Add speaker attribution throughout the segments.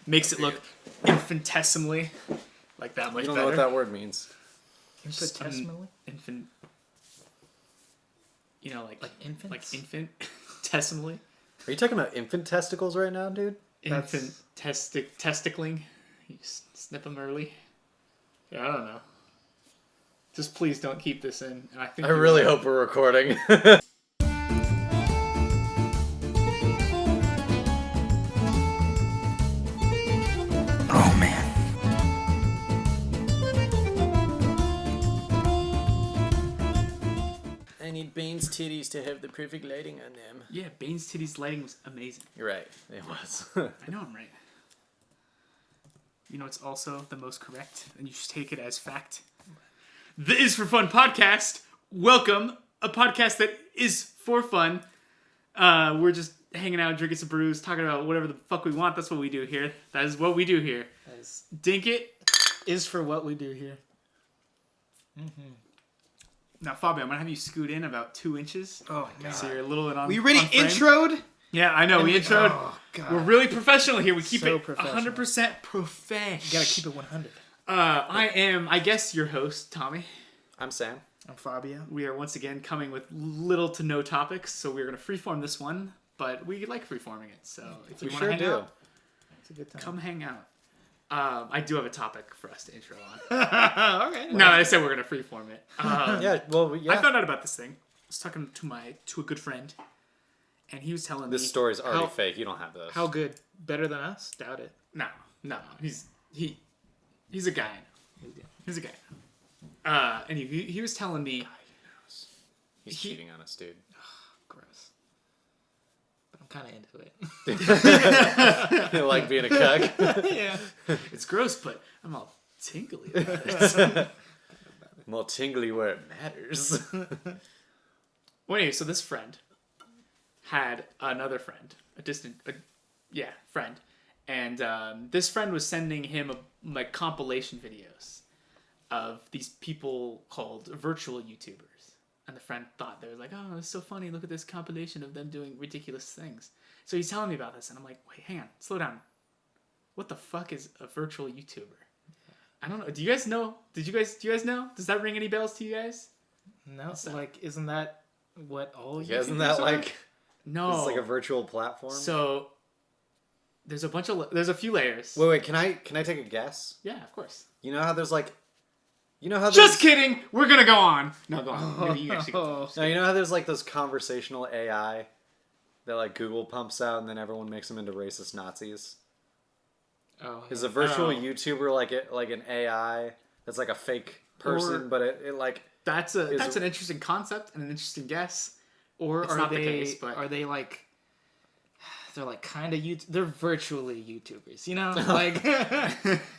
Speaker 1: makes it look infinitesimally like that much
Speaker 2: You don't
Speaker 1: better.
Speaker 2: know what that word means.
Speaker 3: Infinitesimally?
Speaker 1: Infant. You know, like
Speaker 3: infants?
Speaker 1: Like infinitesimally.
Speaker 2: Are you talking about infant testicles right now, dude?
Speaker 1: Infant testicling. You snip them early. Yeah, I don't know. Just please don't keep this in.
Speaker 2: I really hope we're recording.
Speaker 3: Oh, man.
Speaker 2: I need Bane's titties to have the perfect lighting on them.
Speaker 1: Yeah, Bane's titties lighting was amazing.
Speaker 2: You're right. It was.
Speaker 1: I know I'm right. You know it's also the most correct, and you should take it as fact. The Is For Fun podcast. Welcome. A podcast that is for fun. We're just hanging out, drinking some brews, talking about whatever the fuck we want. That's what we do here. That is what we do here. Dink it.
Speaker 3: Is for what we do here.
Speaker 1: Now, Fabio, I'm going to have you scoot in about 2 inches.
Speaker 3: Oh, man.
Speaker 1: So you're a little bit on
Speaker 3: We already
Speaker 1: on frame.
Speaker 3: introed?
Speaker 1: Yeah, I know. We introed.
Speaker 3: Oh, God.
Speaker 1: We're really professional here. We keep
Speaker 3: So
Speaker 1: it
Speaker 3: professional.
Speaker 1: 100% professional.
Speaker 3: You gotta keep it 100.
Speaker 1: I am, I guess, your host, Tommy.
Speaker 2: I'm Sam.
Speaker 3: I'm Fabio.
Speaker 1: We are once again coming with little to no topics, so we're going to freeform this one, but we like freeforming it, so if you
Speaker 2: We
Speaker 1: want to
Speaker 2: sure
Speaker 1: hang
Speaker 2: do.
Speaker 1: out,
Speaker 3: It's a good time.
Speaker 1: come hang out. I do have a topic for us to intro on.
Speaker 3: Okay.
Speaker 1: Now that I said we're going to freeform it.
Speaker 2: Yeah, well, yeah.
Speaker 1: I found out about this thing. I was talking to a good friend, and he was telling me...
Speaker 2: This story's already
Speaker 3: How-
Speaker 2: fake. You don't have those.
Speaker 3: How good? Better than us? Doubt it.
Speaker 1: No, he's a guy. He's a guy. And he was telling me...
Speaker 2: He's cheating on us, dude.
Speaker 3: Gross. But I'm kind of into it.
Speaker 2: You like being a cuck?
Speaker 3: Yeah.
Speaker 1: It's gross, but I'm all tingly about it.
Speaker 2: More tingly where it matters.
Speaker 1: Well, anyway, so this friend had another friend, friend, and this friend was sending him like compilation videos of these people called virtual YouTubers, and the friend thought they was like, "Oh, it's so funny! Look at this compilation of them doing ridiculous things." So he's telling me about this, and I'm like, "Wait, hang on, slow down. What the fuck is a virtual YouTuber?" I don't know. Do you guys know? Do you guys know? Does that ring any bells to you guys?
Speaker 3: No, like, isn't that what all
Speaker 2: Yeah, isn't
Speaker 3: YouTubers
Speaker 2: that
Speaker 3: are?
Speaker 2: like...
Speaker 1: No.
Speaker 2: It's like a virtual platform?
Speaker 1: So there's a few layers.
Speaker 2: Wait, can I take a guess?
Speaker 1: Yeah, of course.
Speaker 2: You know how there's like... You know how there's...
Speaker 1: Just kidding. We're gonna go on. No, go on. Maybe you actually go.
Speaker 2: No, you know how there's like those conversational AI that like Google pumps out and then everyone makes them into racist Nazis?
Speaker 3: Oh,
Speaker 2: Is a virtual
Speaker 1: Oh.
Speaker 2: YouTuber like an AI that's like a fake person,
Speaker 1: Or-
Speaker 2: but it like...
Speaker 1: That's an interesting concept and an interesting guess.
Speaker 3: or
Speaker 1: It's
Speaker 3: are
Speaker 1: not
Speaker 3: they?
Speaker 1: the case, but
Speaker 3: Are they like? They're like kind of They're virtually YouTubers, you know. Like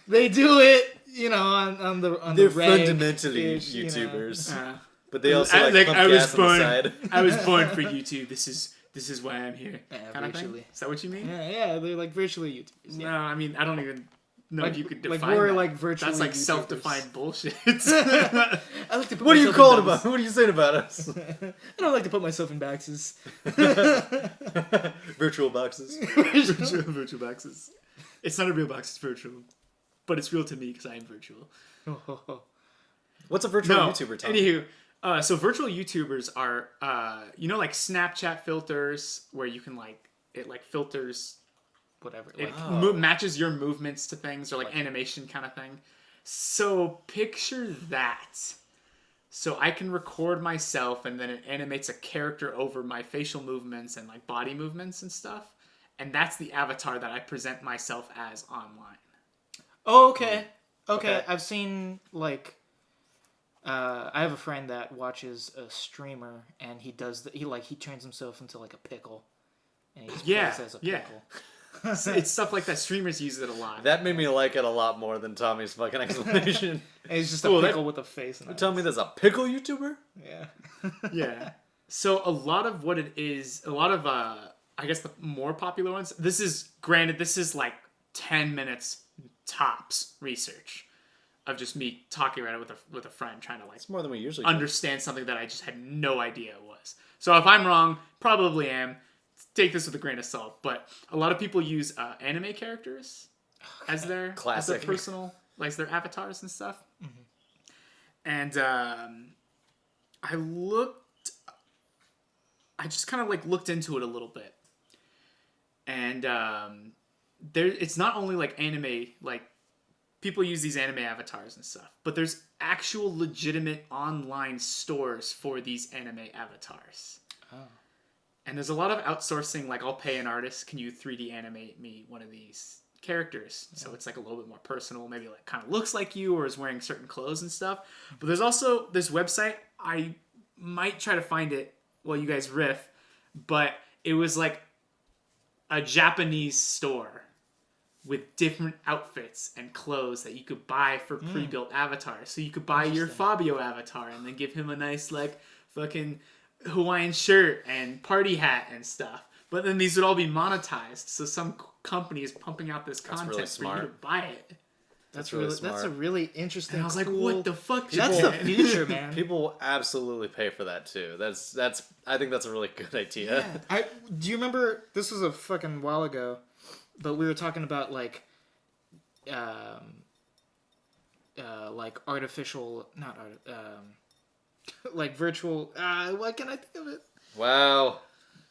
Speaker 3: they do it, you know, on the
Speaker 2: They're
Speaker 3: reg
Speaker 2: fundamentally
Speaker 3: ish, you know.
Speaker 2: YouTubers. But they also
Speaker 1: I-
Speaker 2: like pump gas on the side.
Speaker 1: I was born for YouTube. This is why I'm here.
Speaker 3: Yeah,
Speaker 1: Kind of thing?
Speaker 3: virtually.
Speaker 1: Is that what you mean?
Speaker 3: Yeah, they're like virtually YouTubers.
Speaker 1: No, I mean I don't even know
Speaker 3: Like-
Speaker 1: if you could
Speaker 3: like
Speaker 1: define
Speaker 3: we're,
Speaker 1: that.
Speaker 3: like, virtually
Speaker 1: That's like
Speaker 3: YouTubers.
Speaker 1: self-defined bullshit.
Speaker 3: I like to put
Speaker 2: What are you
Speaker 3: myself
Speaker 2: calling
Speaker 3: in
Speaker 2: about? What are you saying about us?
Speaker 3: boxes. I don't like to put myself in boxes.
Speaker 2: Virtual boxes.
Speaker 1: virtual boxes. It's not a real box. It's virtual, but it's real to me because I am virtual.
Speaker 2: What's a virtual YouTuber, Tom?
Speaker 1: Anywho, so virtual YouTubers are, like Snapchat filters where you can it filters,
Speaker 3: Whatever.
Speaker 1: it
Speaker 3: Like,
Speaker 1: matches your movements to things or like animation kind of thing. So picture that. So I can record myself and then it animates a character over my facial movements and like body movements and stuff. And that's the avatar that I present myself as online.
Speaker 3: oh, okay.
Speaker 2: Okay.
Speaker 3: I've seen like. I have a friend that watches a streamer, and he does he turns himself into like a pickle, and he just
Speaker 1: Yeah,
Speaker 3: plays as a
Speaker 1: yeah.
Speaker 3: pickle.
Speaker 1: It's stuff like that. Streamers use it a lot.
Speaker 2: That made me like it a lot more than Tommy's fucking explanation.
Speaker 3: And he's just
Speaker 1: Cool,
Speaker 3: a
Speaker 1: that-
Speaker 3: pickle with a face. And
Speaker 2: Tell me there's a pickle YouTuber?
Speaker 3: Yeah.
Speaker 1: Yeah. So a lot of what it is, I guess the more popular ones, this is like 10 minutes tops research of just me talking about it with a friend trying to like
Speaker 2: It's more than we usually do.
Speaker 1: understand something that I just had no idea it was. So if I'm wrong, probably am. Take this with a grain of salt. But a lot of people use anime characters as their
Speaker 2: Classic.
Speaker 1: personal, like their avatars and stuff. And I just kind of like looked into it a little bit, and it's not only like anime, like people use these anime avatars and stuff, but there's actual legitimate online stores for these anime avatars.
Speaker 3: Oh.
Speaker 1: And there's a lot of outsourcing, like I'll pay an artist, can you 3D animate me one of these characters? So it's like a little bit more personal, maybe like kind of looks like you or is wearing certain clothes and stuff. But there's also this website, I might try to find it while you guys riff, but it was like a Japanese store with different outfits and clothes that you could buy for pre-built avatars. So you could buy your Fabio avatar and then give him a nice like fucking Hawaiian shirt and party hat and stuff. But then these would all be monetized. So some company is pumping out this content
Speaker 2: really
Speaker 1: for you to
Speaker 2: smart.
Speaker 1: buy it.
Speaker 3: That's
Speaker 2: really
Speaker 3: really that's a
Speaker 2: smart.
Speaker 3: really interesting.
Speaker 1: And I was like,
Speaker 3: cool-
Speaker 1: what the fuck?
Speaker 3: That's the future, man.
Speaker 2: People will absolutely pay for that too. That's. I think that's a really good idea.
Speaker 3: Do you remember? This was a fucking while ago, but we were talking about like artificial, not art, like virtual. Why can't I think of it?
Speaker 2: Wow,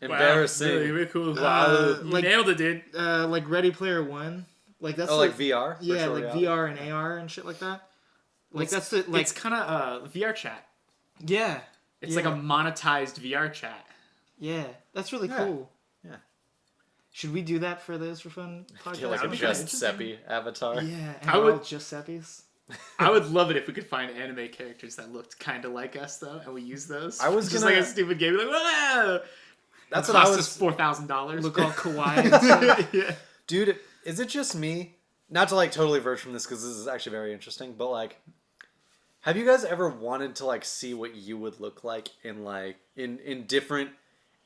Speaker 2: embarrassing.
Speaker 1: Wow, really, really cool.
Speaker 2: Wow.
Speaker 1: You
Speaker 3: like-
Speaker 1: nailed it, dude.
Speaker 3: Like Ready Player One. Like that's
Speaker 2: Oh, like VR.
Speaker 3: yeah,
Speaker 2: Virtual
Speaker 3: like
Speaker 2: reality?
Speaker 3: VR and AR and shit like that. Like that's the like
Speaker 1: It's kind of VR chat.
Speaker 3: yeah.
Speaker 1: It's
Speaker 3: yeah,
Speaker 1: like a monetized VR chat.
Speaker 3: yeah. That's really
Speaker 2: Yeah.
Speaker 3: cool.
Speaker 2: Yeah.
Speaker 3: Should we do that for this for fun podcast?
Speaker 2: Get like a
Speaker 1: That'd be
Speaker 2: just
Speaker 1: interesting.
Speaker 2: Seppi avatar.
Speaker 3: yeah, and
Speaker 1: I
Speaker 3: we're
Speaker 1: would-
Speaker 3: all Giuseppe's.
Speaker 1: I would love it if we could find anime characters that looked kind of like us, though, and we use those.
Speaker 2: I was
Speaker 1: just
Speaker 2: gonna-
Speaker 1: like a stupid game, like, whoa!
Speaker 2: That's
Speaker 1: It
Speaker 2: what I
Speaker 1: cost
Speaker 2: was.
Speaker 1: us $4,000.
Speaker 3: Look all kawaii. And stuff.
Speaker 1: Yeah.
Speaker 2: Dude, is it just me? Not to like totally verge from this because this is actually very interesting, but like, have you guys ever wanted to like see what you would look like in like in different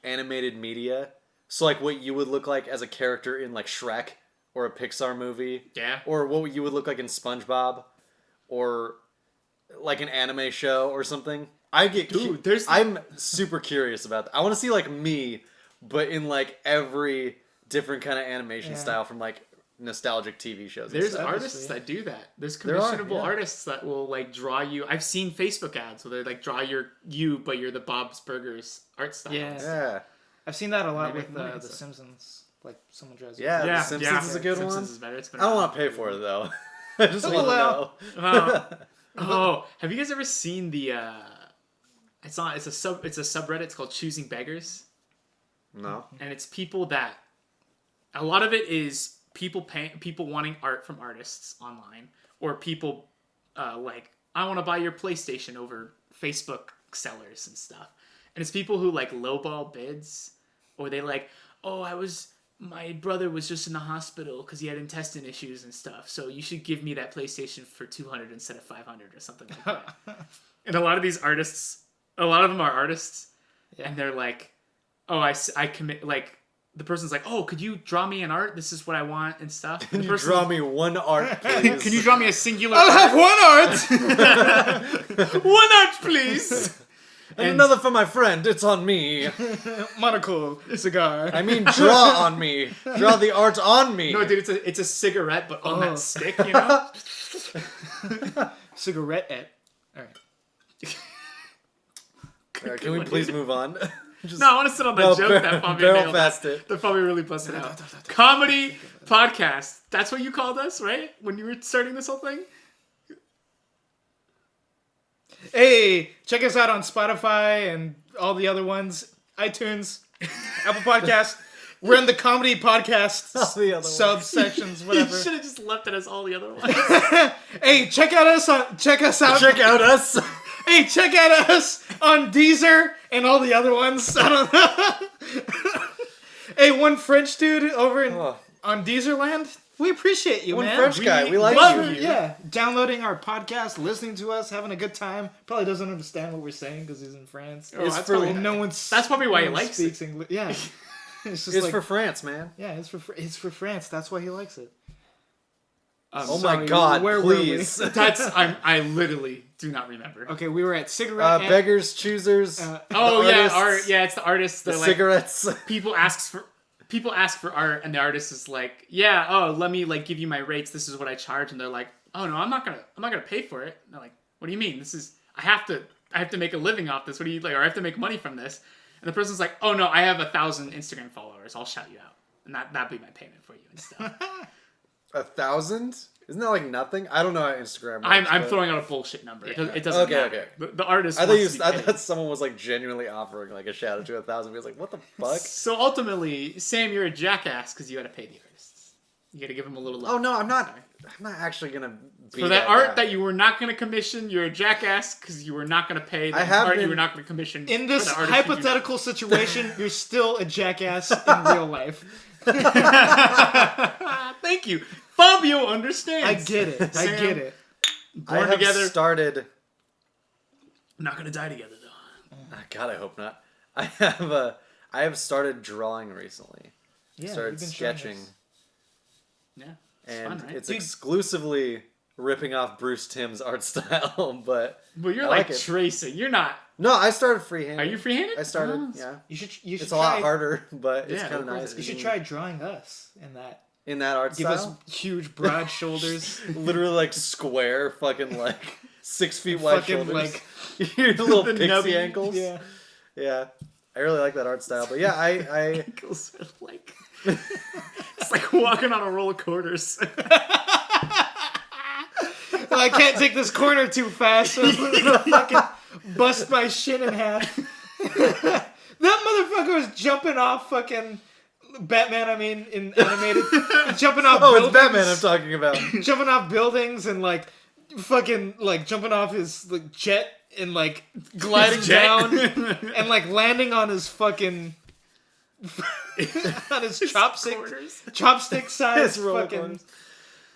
Speaker 2: animated media? So like what you would look like as a character in like Shrek or a Pixar movie,
Speaker 1: Yeah.
Speaker 2: or what you would look like in SpongeBob, or like an anime show or something. I get
Speaker 1: Dude,
Speaker 2: I'm super curious about that. I want to see like me, but in like every different kind of animation
Speaker 3: Yeah.
Speaker 2: style from like nostalgic TV shows. and
Speaker 1: There's
Speaker 2: stuff.
Speaker 1: artists that do that. There's
Speaker 2: There are,
Speaker 1: commissionable
Speaker 2: yeah.
Speaker 1: artists that will like draw you. I've seen Facebook ads where they like draw you, but you're the Bob's Burgers art style.
Speaker 3: Yeah.
Speaker 2: Yeah,
Speaker 3: I've seen that a lot
Speaker 1: They make
Speaker 3: with
Speaker 1: money,
Speaker 3: The
Speaker 1: so.
Speaker 3: Simpsons. Like someone draws.
Speaker 2: Yeah, The
Speaker 1: Yeah,
Speaker 2: Simpsons
Speaker 1: yeah.
Speaker 2: is a good
Speaker 1: Simpsons
Speaker 2: one.
Speaker 1: is better. It's been
Speaker 2: I don't
Speaker 1: around.
Speaker 2: want to pay for it though. I just
Speaker 3: Oh,
Speaker 2: want to
Speaker 3: well.
Speaker 2: know.
Speaker 1: Oh, have you guys ever seen the? It's a subreddit. It's called Choosing Beggars,
Speaker 2: No.
Speaker 1: and it's people that. A lot of it is people wanting art from artists online, or people like I want to buy your PlayStation over Facebook sellers and stuff, and it's people who like lowball bids, or they like, oh, my brother was just in the hospital because he had intestine issues and stuff, so you should give me that PlayStation for $200 instead of $500 or something like that. And a lot of these artists, a lot of them are artists,
Speaker 3: Yeah.
Speaker 1: and they're like, oh, I commit, like, the person's like, oh, could you draw me an art? This is what I want and stuff. And
Speaker 2: Can
Speaker 1: the
Speaker 2: you
Speaker 1: person,
Speaker 2: draw me one art, please?
Speaker 1: can you draw me a singular
Speaker 3: I'll
Speaker 1: art?
Speaker 3: have one art.
Speaker 1: One art, please!
Speaker 2: And another for my friend. It's on me.
Speaker 3: Monocle cigar.
Speaker 2: I mean, draw on me. Draw the art on me.
Speaker 1: No, dude, it's a cigarette, but on
Speaker 3: Oh.
Speaker 1: that stick, you know?
Speaker 3: Cigarette et. All right.
Speaker 2: Can we please move on? Just,
Speaker 1: No, I want to sit on that joke that Fabio
Speaker 2: barrel
Speaker 1: nailed.
Speaker 2: past it.
Speaker 1: That Fabio really busted out. Comedy podcast. That's what you called us, right? When you were starting this whole thing?
Speaker 3: Hey, check us out on Spotify and all the other ones, iTunes, Apple Podcast. We're in the comedy podcast
Speaker 2: All the other
Speaker 3: subsections,
Speaker 1: You
Speaker 3: whatever.
Speaker 1: should have just left it as all the other ones.
Speaker 3: Hey, check us out.
Speaker 2: Check out us.
Speaker 3: Hey, check out us on Deezer and all the other ones. I don't know. Hey, one French dude over
Speaker 2: Oh.
Speaker 3: on Deezerland. We appreciate you,
Speaker 2: One
Speaker 3: man.
Speaker 2: French guy. We like
Speaker 1: love
Speaker 2: you.
Speaker 1: you.
Speaker 3: Yeah, downloading our podcast, listening to us, having a good time. Probably doesn't understand what we're saying because he's in France.
Speaker 1: Oh,
Speaker 2: It's
Speaker 1: that's
Speaker 2: for-
Speaker 1: probably-
Speaker 3: And no one's.
Speaker 1: That's probably why he
Speaker 3: no one
Speaker 1: likes it.
Speaker 3: speaks English. Yeah, it's just
Speaker 2: It's
Speaker 3: like
Speaker 2: for France, man.
Speaker 3: yeah, it's for France. That's why he likes it.
Speaker 2: Oh
Speaker 3: Sorry,
Speaker 2: my God!
Speaker 3: where were we?
Speaker 2: Please.
Speaker 1: I literally do not remember.
Speaker 3: Okay, we were at cigarette.
Speaker 2: Beggars, choosers.
Speaker 1: Oh
Speaker 2: the
Speaker 1: yeah,
Speaker 2: artists,
Speaker 1: art. Yeah, it's the artists.
Speaker 2: The
Speaker 1: They're like
Speaker 2: cigarettes.
Speaker 1: people people ask for art, and the artist is like, "Yeah, oh, let me like give you my rates. This is what I charge." And they're like, "Oh no, I'm not gonna pay for it." And they're like, "What do you mean? I have to make a living off this. What do you like? Or I have to make money from this?" And the person's like, "Oh no, I have 1,000 Instagram followers. I'll shout you out, and that'd be my payment for you and stuff."
Speaker 2: 1,000? Isn't that like nothing? I don't know how Instagram works.
Speaker 1: I'm
Speaker 2: but-
Speaker 1: throwing out a bullshit number. It doesn't
Speaker 2: Okay,
Speaker 1: matter.
Speaker 2: okay.
Speaker 1: The artist.
Speaker 2: I
Speaker 1: wants to be paid.
Speaker 2: thought someone was like genuinely offering like a shout out to 1,000. He was like, what the fuck?
Speaker 1: So ultimately, Sam, you're a jackass because you got to pay the artists. You got to give them a little love.
Speaker 2: Oh no, I'm not actually gonna be
Speaker 1: For that art
Speaker 2: guy.
Speaker 1: that you were not going to commission, you're a jackass because you were not going to pay the
Speaker 2: I have
Speaker 1: art you
Speaker 2: been-
Speaker 1: were not going to commission.
Speaker 3: In
Speaker 1: for
Speaker 3: this
Speaker 1: the artist you do not-
Speaker 3: hypothetical situation, you're still a jackass in real life.
Speaker 1: Thank you. Fabio understands.
Speaker 3: I get it. I
Speaker 1: Sam,
Speaker 3: get it.
Speaker 2: I
Speaker 1: Born
Speaker 2: have
Speaker 1: together.
Speaker 2: started.
Speaker 1: Not going to die together, though.
Speaker 2: God, I hope not. I have started drawing recently.
Speaker 3: Yeah,
Speaker 2: Started
Speaker 3: you've been showing
Speaker 2: sketching,
Speaker 3: us.
Speaker 1: Yeah. It's
Speaker 2: and
Speaker 1: fun, right?
Speaker 2: it's
Speaker 3: Dude.
Speaker 2: exclusively ripping off Bruce Timm's art style. But
Speaker 1: But you're
Speaker 2: I
Speaker 1: like
Speaker 2: like it.
Speaker 1: tracing. You're not.
Speaker 2: no, I started freehand.
Speaker 1: Are you free-handed?
Speaker 2: I started.
Speaker 1: Oh,
Speaker 2: Yeah,
Speaker 3: You should
Speaker 2: it's a
Speaker 3: try,
Speaker 2: lot harder, but it's
Speaker 1: Yeah,
Speaker 2: kind
Speaker 1: of
Speaker 2: of
Speaker 1: course
Speaker 2: nice.
Speaker 1: it
Speaker 3: You
Speaker 1: is.
Speaker 3: should try drawing us in that.
Speaker 2: in that art
Speaker 3: Give
Speaker 2: style.
Speaker 3: us huge, broad shoulders.
Speaker 2: Literally like square, fucking like 6 feet wide
Speaker 3: Fucking,
Speaker 2: shoulders. Your little
Speaker 1: The
Speaker 2: pixie
Speaker 1: nubby,
Speaker 2: ankles.
Speaker 3: Yeah.
Speaker 2: Yeah. I really like that art style, but yeah, I
Speaker 1: Ankles are like. It's like walking on a roll of quarters.
Speaker 3: Well, I can't take this corner too fast, so I'm gonna fucking bust my shin in half. That motherfucker was jumping off fucking Batman. I mean, in animated, jumping off.
Speaker 2: oh, it's
Speaker 3: buildings,
Speaker 2: Batman I'm talking about.
Speaker 3: Jumping off buildings and like fucking like jumping off his like jet and like gliding
Speaker 1: His jet.
Speaker 3: down and like landing on his fucking on his chopstick size
Speaker 2: His roller
Speaker 3: fucking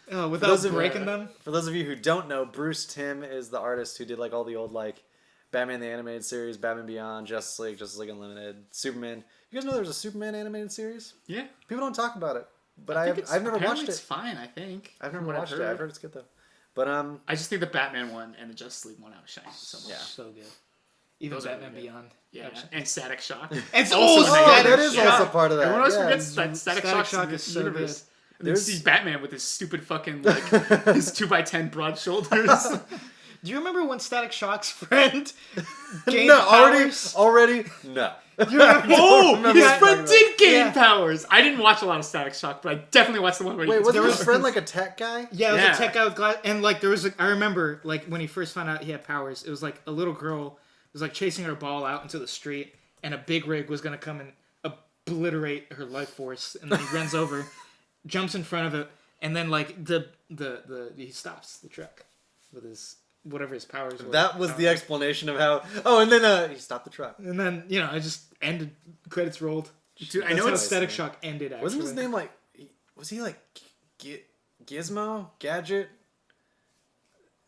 Speaker 2: coasters.
Speaker 3: without
Speaker 2: those of-
Speaker 3: breaking them.
Speaker 2: For those of you who don't know, Bruce Timm is the artist who did like all the old like Batman the Animated Series, Batman Beyond, Justice League Unlimited, Superman. You guys know there was a Superman animated series?
Speaker 1: Yeah.
Speaker 2: People don't talk about it, but
Speaker 1: I think it's-
Speaker 2: I've never
Speaker 1: apparently
Speaker 2: watched
Speaker 1: It's
Speaker 2: it.
Speaker 1: fine, I think.
Speaker 2: I've never
Speaker 1: from what
Speaker 2: watched it.
Speaker 1: heard.
Speaker 2: I've heard it's good though. But
Speaker 1: I just think the Batman one and the Justice League one outshine so much.
Speaker 2: Yeah.
Speaker 3: So good. Even
Speaker 1: Those are
Speaker 3: Batman
Speaker 1: really good.
Speaker 3: Beyond.
Speaker 1: Yeah,
Speaker 3: outshine.
Speaker 1: and Static Shock.
Speaker 3: It's
Speaker 1: Also
Speaker 3: also
Speaker 1: an
Speaker 2: oh,
Speaker 1: Static
Speaker 2: that is
Speaker 1: Shock.
Speaker 2: also part of that.
Speaker 1: Everyone else
Speaker 2: yeah.
Speaker 1: forgets that Static,
Speaker 3: Static
Speaker 1: Shock's
Speaker 3: Shock
Speaker 1: in
Speaker 3: is
Speaker 1: this
Speaker 3: so
Speaker 1: universe. And
Speaker 2: There's-
Speaker 1: then see Batman with his stupid fucking like his 2x10 broad shoulders.
Speaker 3: Do you remember when Static Shock's friend gained
Speaker 2: No,
Speaker 3: powers?
Speaker 2: already, no.
Speaker 3: You remember?
Speaker 1: Oh,
Speaker 2: remember
Speaker 1: his
Speaker 2: that.
Speaker 1: friend did gain
Speaker 3: Yeah.
Speaker 1: powers. I didn't watch a lot of Static Shock, but I definitely watched the one where he
Speaker 2: Wait,
Speaker 1: gets
Speaker 2: wasn't
Speaker 1: powers.
Speaker 2: his friend like a tech guy?
Speaker 3: Yeah, it was
Speaker 1: Yeah.
Speaker 3: a tech guy with glass, and like there was, I remember like when he first found out he had powers, it was like a little girl was like chasing her ball out into the street, and a big rig was gonna come and obliterate her life force, and then he runs over, jumps in front of it, and then like the he stops the truck with his whatever his powers were.
Speaker 2: That was the explanation of how. Oh, and then he stopped the truck.
Speaker 3: And then it just ended. Credits rolled.
Speaker 1: Dude, I
Speaker 3: That's
Speaker 1: know
Speaker 3: how
Speaker 1: it's
Speaker 3: Static Shock ended. Actually,
Speaker 2: Wasn't his name like? Was he like Gizmo, Gadget,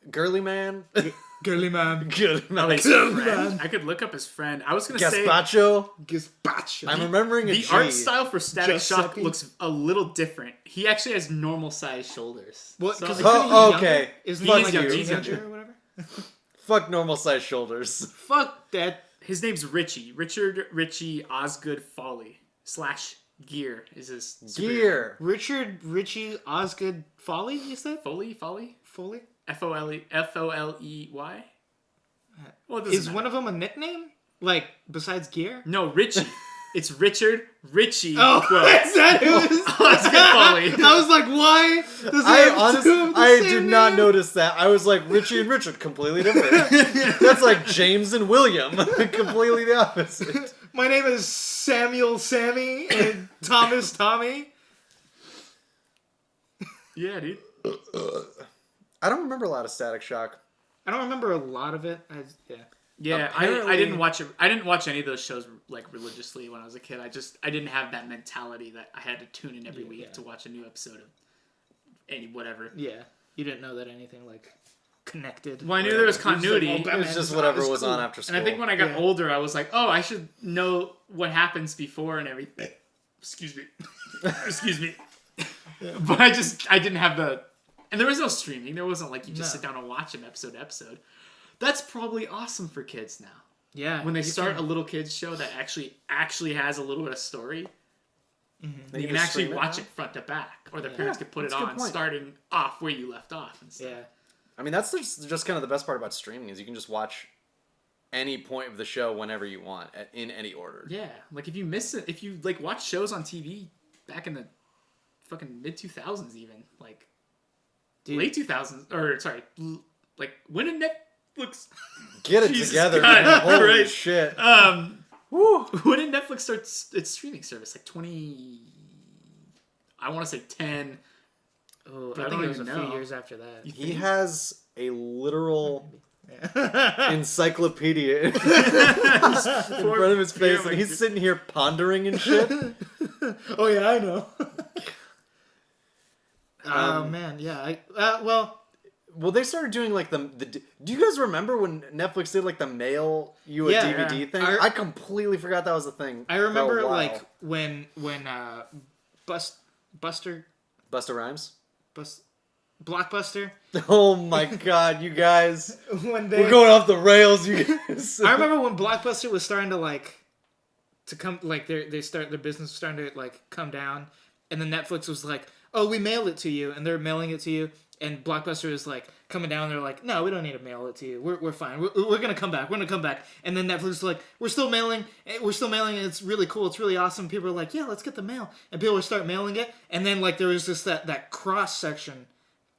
Speaker 2: Girly Man,
Speaker 3: Girly Man,
Speaker 2: Girly Man,
Speaker 1: like
Speaker 3: Girl,
Speaker 1: friend.
Speaker 3: man.
Speaker 1: I could look up his friend. I was gonna say
Speaker 2: Gazpacho?
Speaker 3: Gazpacho.
Speaker 2: I'm remembering a
Speaker 1: the
Speaker 2: G.
Speaker 1: art style for Static Shock
Speaker 3: Giuseppe.
Speaker 1: looks a little different. He actually has normal sized shoulders.
Speaker 3: Well,
Speaker 1: So-
Speaker 3: because
Speaker 2: Oh, okay.
Speaker 3: Isn't
Speaker 1: He's
Speaker 3: he like
Speaker 1: younger,
Speaker 3: a
Speaker 1: he's
Speaker 3: teenager
Speaker 1: younger.
Speaker 3: or whatever?
Speaker 2: Fuck normal sized shoulders.
Speaker 3: Fuck that.
Speaker 1: his name's Richie. Richard Richie Osgood Foley / Gear is his superhero.
Speaker 2: Gear.
Speaker 3: Richard Ritchie Osgood Foley, you said?
Speaker 1: Foley
Speaker 3: Foley?
Speaker 1: Foley. Well, it doesn't
Speaker 3: Is
Speaker 1: matter.
Speaker 3: one of them a nickname? Like, besides Gear?
Speaker 1: No, Richie. It's Richard Richie.
Speaker 3: Oh,
Speaker 1: quote.
Speaker 3: is that who it is?
Speaker 1: Osgood Foley.
Speaker 3: I was like, why does he
Speaker 2: I
Speaker 3: have
Speaker 2: honestly,
Speaker 3: two of the
Speaker 2: I
Speaker 3: same
Speaker 2: did not
Speaker 3: name?
Speaker 2: notice that. I was like Richie and Richard, completely different. That's like James and William, completely the opposite.
Speaker 3: My name is Samuel Sammy and Thomas Tommy.
Speaker 1: Yeah, dude.
Speaker 2: I don't remember a lot of Static Shock.
Speaker 3: I don't remember a lot of it. Yeah.
Speaker 1: Yeah,
Speaker 2: Apparently-
Speaker 1: I didn't watch it. I didn't watch any of those shows like religiously when I was a kid. I didn't have that mentality that I had to tune in every week
Speaker 3: Yeah.
Speaker 1: to watch a new episode of any whatever.
Speaker 3: Yeah. You didn't know that anything, like, connected.
Speaker 1: Well, I knew there was continuity.
Speaker 3: It was like, oh,
Speaker 2: It was
Speaker 3: Batman,
Speaker 2: just
Speaker 3: oh,
Speaker 2: whatever
Speaker 3: it's
Speaker 2: was
Speaker 3: cool.
Speaker 2: on after school.
Speaker 1: And I think when I got
Speaker 3: Yeah.
Speaker 1: older, I was like, oh, I should know what happens before and everything. Excuse me. Excuse me. But I didn't have the... And there was no streaming. There wasn't like you just
Speaker 3: No.
Speaker 1: sit down and watch them episode to episode. That's probably awesome for kids now.
Speaker 3: Yeah.
Speaker 1: When they
Speaker 3: you
Speaker 1: start
Speaker 3: can-
Speaker 1: a little kids show that actually has a little bit of story.
Speaker 2: They
Speaker 1: You can
Speaker 2: just
Speaker 1: actually
Speaker 2: stream
Speaker 1: watch
Speaker 2: now?
Speaker 1: it front to back, or their parents could put it
Speaker 2: that's a good
Speaker 1: on
Speaker 2: point.
Speaker 1: starting off where you left off and stuff.
Speaker 3: Yeah.
Speaker 2: I mean, that's just kind of the best part about streaming is you can just watch any point of the show whenever you want in any order.
Speaker 1: Yeah, like if you miss it, if you like watch shows on TV back in the fucking mid 2000s, even like
Speaker 3: Dude.
Speaker 1: late 2000s, or sorry, like when did Netflix?
Speaker 2: Get it
Speaker 1: Jesus
Speaker 2: together,
Speaker 1: God,
Speaker 2: man. Holy
Speaker 1: Christ.
Speaker 2: shit.
Speaker 1: Woo. When did Netflix start its streaming service? Like 20. I want to say 10.
Speaker 3: Oh,
Speaker 1: But I
Speaker 3: I think
Speaker 1: don't
Speaker 3: it was a
Speaker 1: even
Speaker 3: few
Speaker 1: know.
Speaker 3: years after that.
Speaker 2: He has a literal encyclopedia in front of his face, and he's sitting here pondering and shit.
Speaker 3: Oh yeah, I know. Oh man, yeah.
Speaker 2: Well, they started doing like the. Do you guys remember when Netflix did like the mail you a
Speaker 3: Yeah.
Speaker 2: DVD thing?
Speaker 3: I-
Speaker 2: I completely forgot that was a thing.
Speaker 3: I
Speaker 2: for a
Speaker 3: remember
Speaker 2: while.
Speaker 3: like when Buster
Speaker 2: Busta Rhymes.
Speaker 3: Blockbuster
Speaker 2: Oh my god, you guys!
Speaker 3: when they
Speaker 2: We're going off the rails, you guys.
Speaker 3: I remember when Blockbuster was starting to come their business was starting to like come down, and then Netflix was like, oh, we mail it to you, and they're mailing it to you, and Blockbuster is like coming down, and they're like, no, we don't need to mail it to you, we're fine, we're gonna come back, and then Netflix is like, we're still mailing, and it's really cool, it's really awesome. People are like, yeah, let's get the mail, and people would start mailing it, and then like there was just that cross section.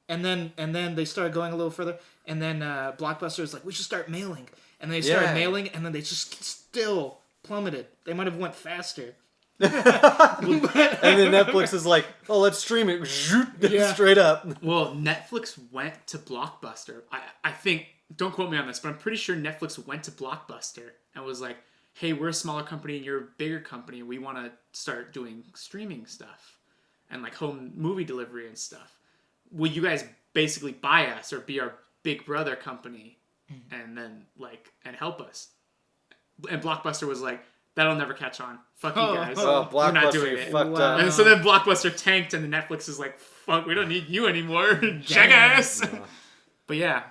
Speaker 3: And then they started going a little further, and then Blockbuster was like, we should start mailing, and they started
Speaker 2: Yeah.
Speaker 3: mailing, and then they just still plummeted. They might have went faster.
Speaker 2: And then Netflix is like, oh, let's stream it.
Speaker 3: Yeah.
Speaker 2: Straight up.
Speaker 1: Well, Netflix went to Blockbuster. I think, don't quote me on this, but I'm pretty sure Netflix went to Blockbuster and was like, hey, we're a smaller company and you're a bigger company. We want to start doing streaming stuff and like home movie delivery and stuff. Will you guys basically buy us or be our big brother company and then like, and help us? And Blockbuster was like, that'll never catch on. Fuck you guys.
Speaker 2: Oh,
Speaker 1: We're not
Speaker 2: Blockbuster,
Speaker 1: doing
Speaker 2: you
Speaker 1: it.
Speaker 2: fucked
Speaker 3: Wow.
Speaker 2: up.
Speaker 1: And so then Blockbuster tanked, and the Netflix is like, "Fuck, we don't need you anymore, jackass." But yeah,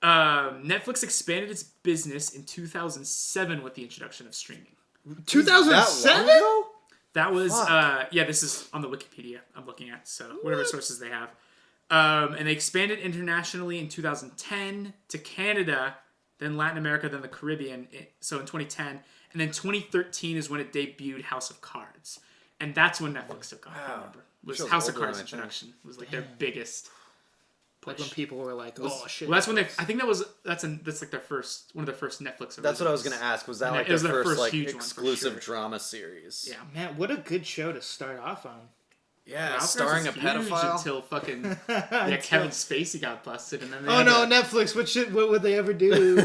Speaker 1: Netflix expanded its business in 2007 with the introduction of streaming.
Speaker 3: 2007?
Speaker 2: That long ago?
Speaker 1: That was
Speaker 2: Fuck.
Speaker 1: yeah. This is on the Wikipedia I'm looking at, so whatever sources they have. And they expanded internationally in 2010 to Canada, then Latin America, then the Caribbean. So in 2010, and then 2013 is when it debuted House of Cards, and that's when Netflix took off. I
Speaker 2: Wow.
Speaker 1: remember was
Speaker 2: Show's
Speaker 1: House of
Speaker 2: older
Speaker 1: Cards
Speaker 2: than I think.
Speaker 1: introduction was like their biggest.
Speaker 3: Like when people were like, oh shit.
Speaker 1: Well, that's when they. I think that's like their first one of their first Netflix.
Speaker 2: That's what I was
Speaker 1: originals.
Speaker 2: going to ask. Was that
Speaker 1: And
Speaker 2: like
Speaker 1: it was
Speaker 2: their
Speaker 1: their
Speaker 2: first
Speaker 1: first
Speaker 2: like
Speaker 1: huge one, for
Speaker 2: exclusive
Speaker 1: sure.
Speaker 2: drama series?
Speaker 1: Yeah.
Speaker 3: Man, what a good show to start off on.
Speaker 2: Yeah,
Speaker 1: Ralph
Speaker 2: starring a
Speaker 1: Fiennes was huge
Speaker 2: pedophile.
Speaker 1: until fucking yeah, Kevin Spacey got busted, and then they
Speaker 3: Oh
Speaker 1: had
Speaker 3: no,
Speaker 1: to-
Speaker 3: Netflix! What would they ever do?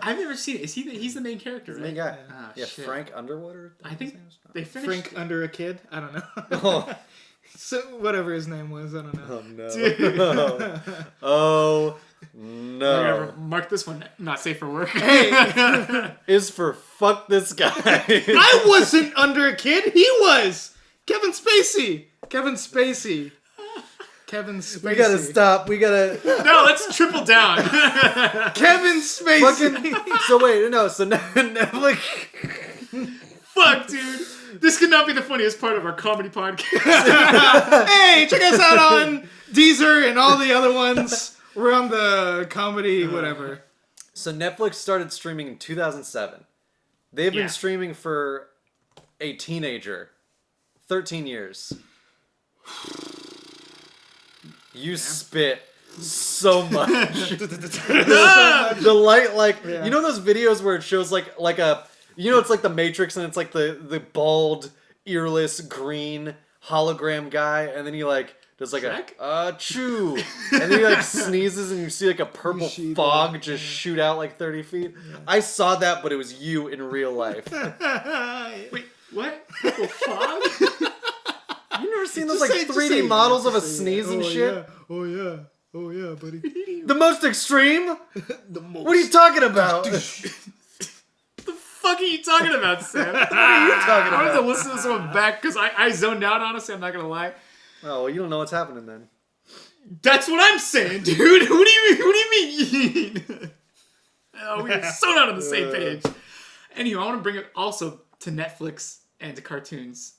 Speaker 1: I've never seen it. Is he? He's the main character, right?
Speaker 2: Main guy.
Speaker 1: Ah,
Speaker 2: Yeah,
Speaker 1: shit.
Speaker 2: Frank Underwood. Or
Speaker 1: I think they finished.
Speaker 3: Frank under a kid? I don't know.
Speaker 2: Oh.
Speaker 3: So whatever his name was, I don't know.
Speaker 2: Oh no. Oh no.
Speaker 1: Whatever. Mark this one not safe for work.
Speaker 2: Is for fuck this guy.
Speaker 3: I wasn't under a kid. He was. Kevin Spacey. Kevin Spacey.
Speaker 2: We gotta stop. We gotta
Speaker 1: No, let's triple down.
Speaker 3: Kevin Spacey.
Speaker 2: fucking. So wait, no. So Netflix.
Speaker 1: Fuck, dude. This could not be the funniest part of our comedy podcast.
Speaker 3: Hey, check us out on Deezer and all the other ones. We're on the comedy whatever.
Speaker 2: So Netflix started streaming in 2007. They've
Speaker 1: Yeah.
Speaker 2: been streaming for a teenager, 13 years. You spit so much. The light, like you know those videos where it shows like a, you know, it's like the Matrix and it's like the bald, earless, green hologram guy, and then he like does like
Speaker 1: Shrek?
Speaker 2: a chew, and then he like sneezes and you see like a purple
Speaker 3: see that,
Speaker 2: fog just shoot out like 30 feet. I saw that, but it was you in real life.
Speaker 1: Wait, what? Purple fog?
Speaker 2: You never seen those
Speaker 3: Just
Speaker 2: like
Speaker 3: say- just say
Speaker 2: 3D
Speaker 3: it,
Speaker 2: models
Speaker 3: just
Speaker 2: of a
Speaker 3: say it.
Speaker 2: sneeze and shit?
Speaker 3: Oh yeah. Oh yeah, buddy.
Speaker 2: The most extreme?
Speaker 3: The most.
Speaker 2: What are you talking about?
Speaker 1: The fuck are you talking about, Sam?
Speaker 2: What are you talking
Speaker 1: I have to
Speaker 2: about?
Speaker 1: listen to this one back because I zoned out, honestly. I'm not gonna lie.
Speaker 2: Oh, well, you don't know what's happening then.
Speaker 1: That's what I'm saying, dude. What do you mean? Oh, we are so not on the same page. Anyway, I want to bring it also to Netflix and to cartoons.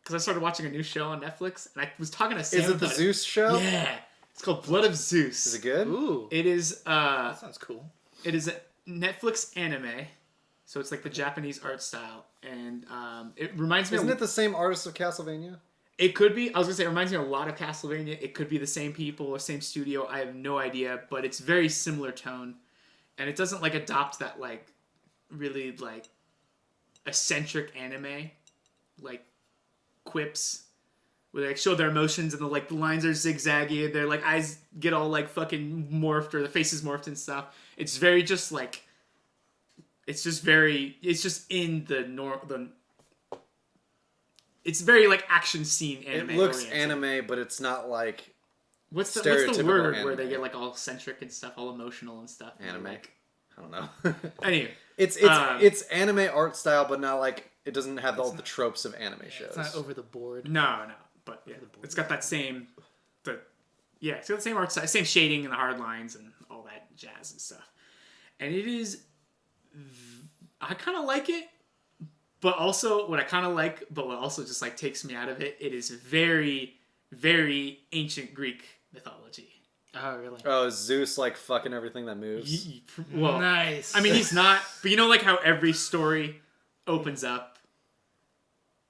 Speaker 1: because I started watching a new show on Netflix, and I was talking to Sam.
Speaker 2: Is it the
Speaker 1: about
Speaker 2: Zeus show?
Speaker 1: Yeah, it's called Blood of Zeus.
Speaker 2: Is it good?
Speaker 3: Ooh,
Speaker 1: It is.
Speaker 3: that sounds cool.
Speaker 1: It is a Netflix anime, so it's like the Japanese art style, and it reminds me.
Speaker 2: Isn't it the same artist of Castlevania?
Speaker 1: It could be. I was gonna say it reminds me a lot of Castlevania. It could be the same people or same studio. I have no idea, but it's very similar tone, and it doesn't like adopt that like really like eccentric anime like quips where they like show their emotions and the lines are zigzaggy and their like eyes get all like fucking morphed or the faces morphed and stuff. It's very just like it's just in it's very like action scene anime.
Speaker 2: It looks
Speaker 1: oriented.
Speaker 2: anime, but it's not like
Speaker 1: What's the
Speaker 2: stereotypical
Speaker 1: word
Speaker 2: anime.
Speaker 1: where they get like all eccentric and stuff, all emotional and stuff?
Speaker 2: Anime.
Speaker 1: Like,
Speaker 2: I don't know.
Speaker 1: anyway,
Speaker 2: It's anime art style, but not like it doesn't have all the tropes of anime shows.
Speaker 3: It's not over the board.
Speaker 1: no, but yeah, it's got that same, it's got the same art style, same shading and the hard lines and all that jazz and stuff. And it is, I kind of like it, but also what I kind of like, but what also just like takes me out of it, it is very, very ancient Greek mythology.
Speaker 3: Oh, really?
Speaker 2: Oh, is Zeus like fucking everything that moves?
Speaker 1: Well,
Speaker 3: Nice.
Speaker 1: I mean, he's not, but you know, like how every story opens up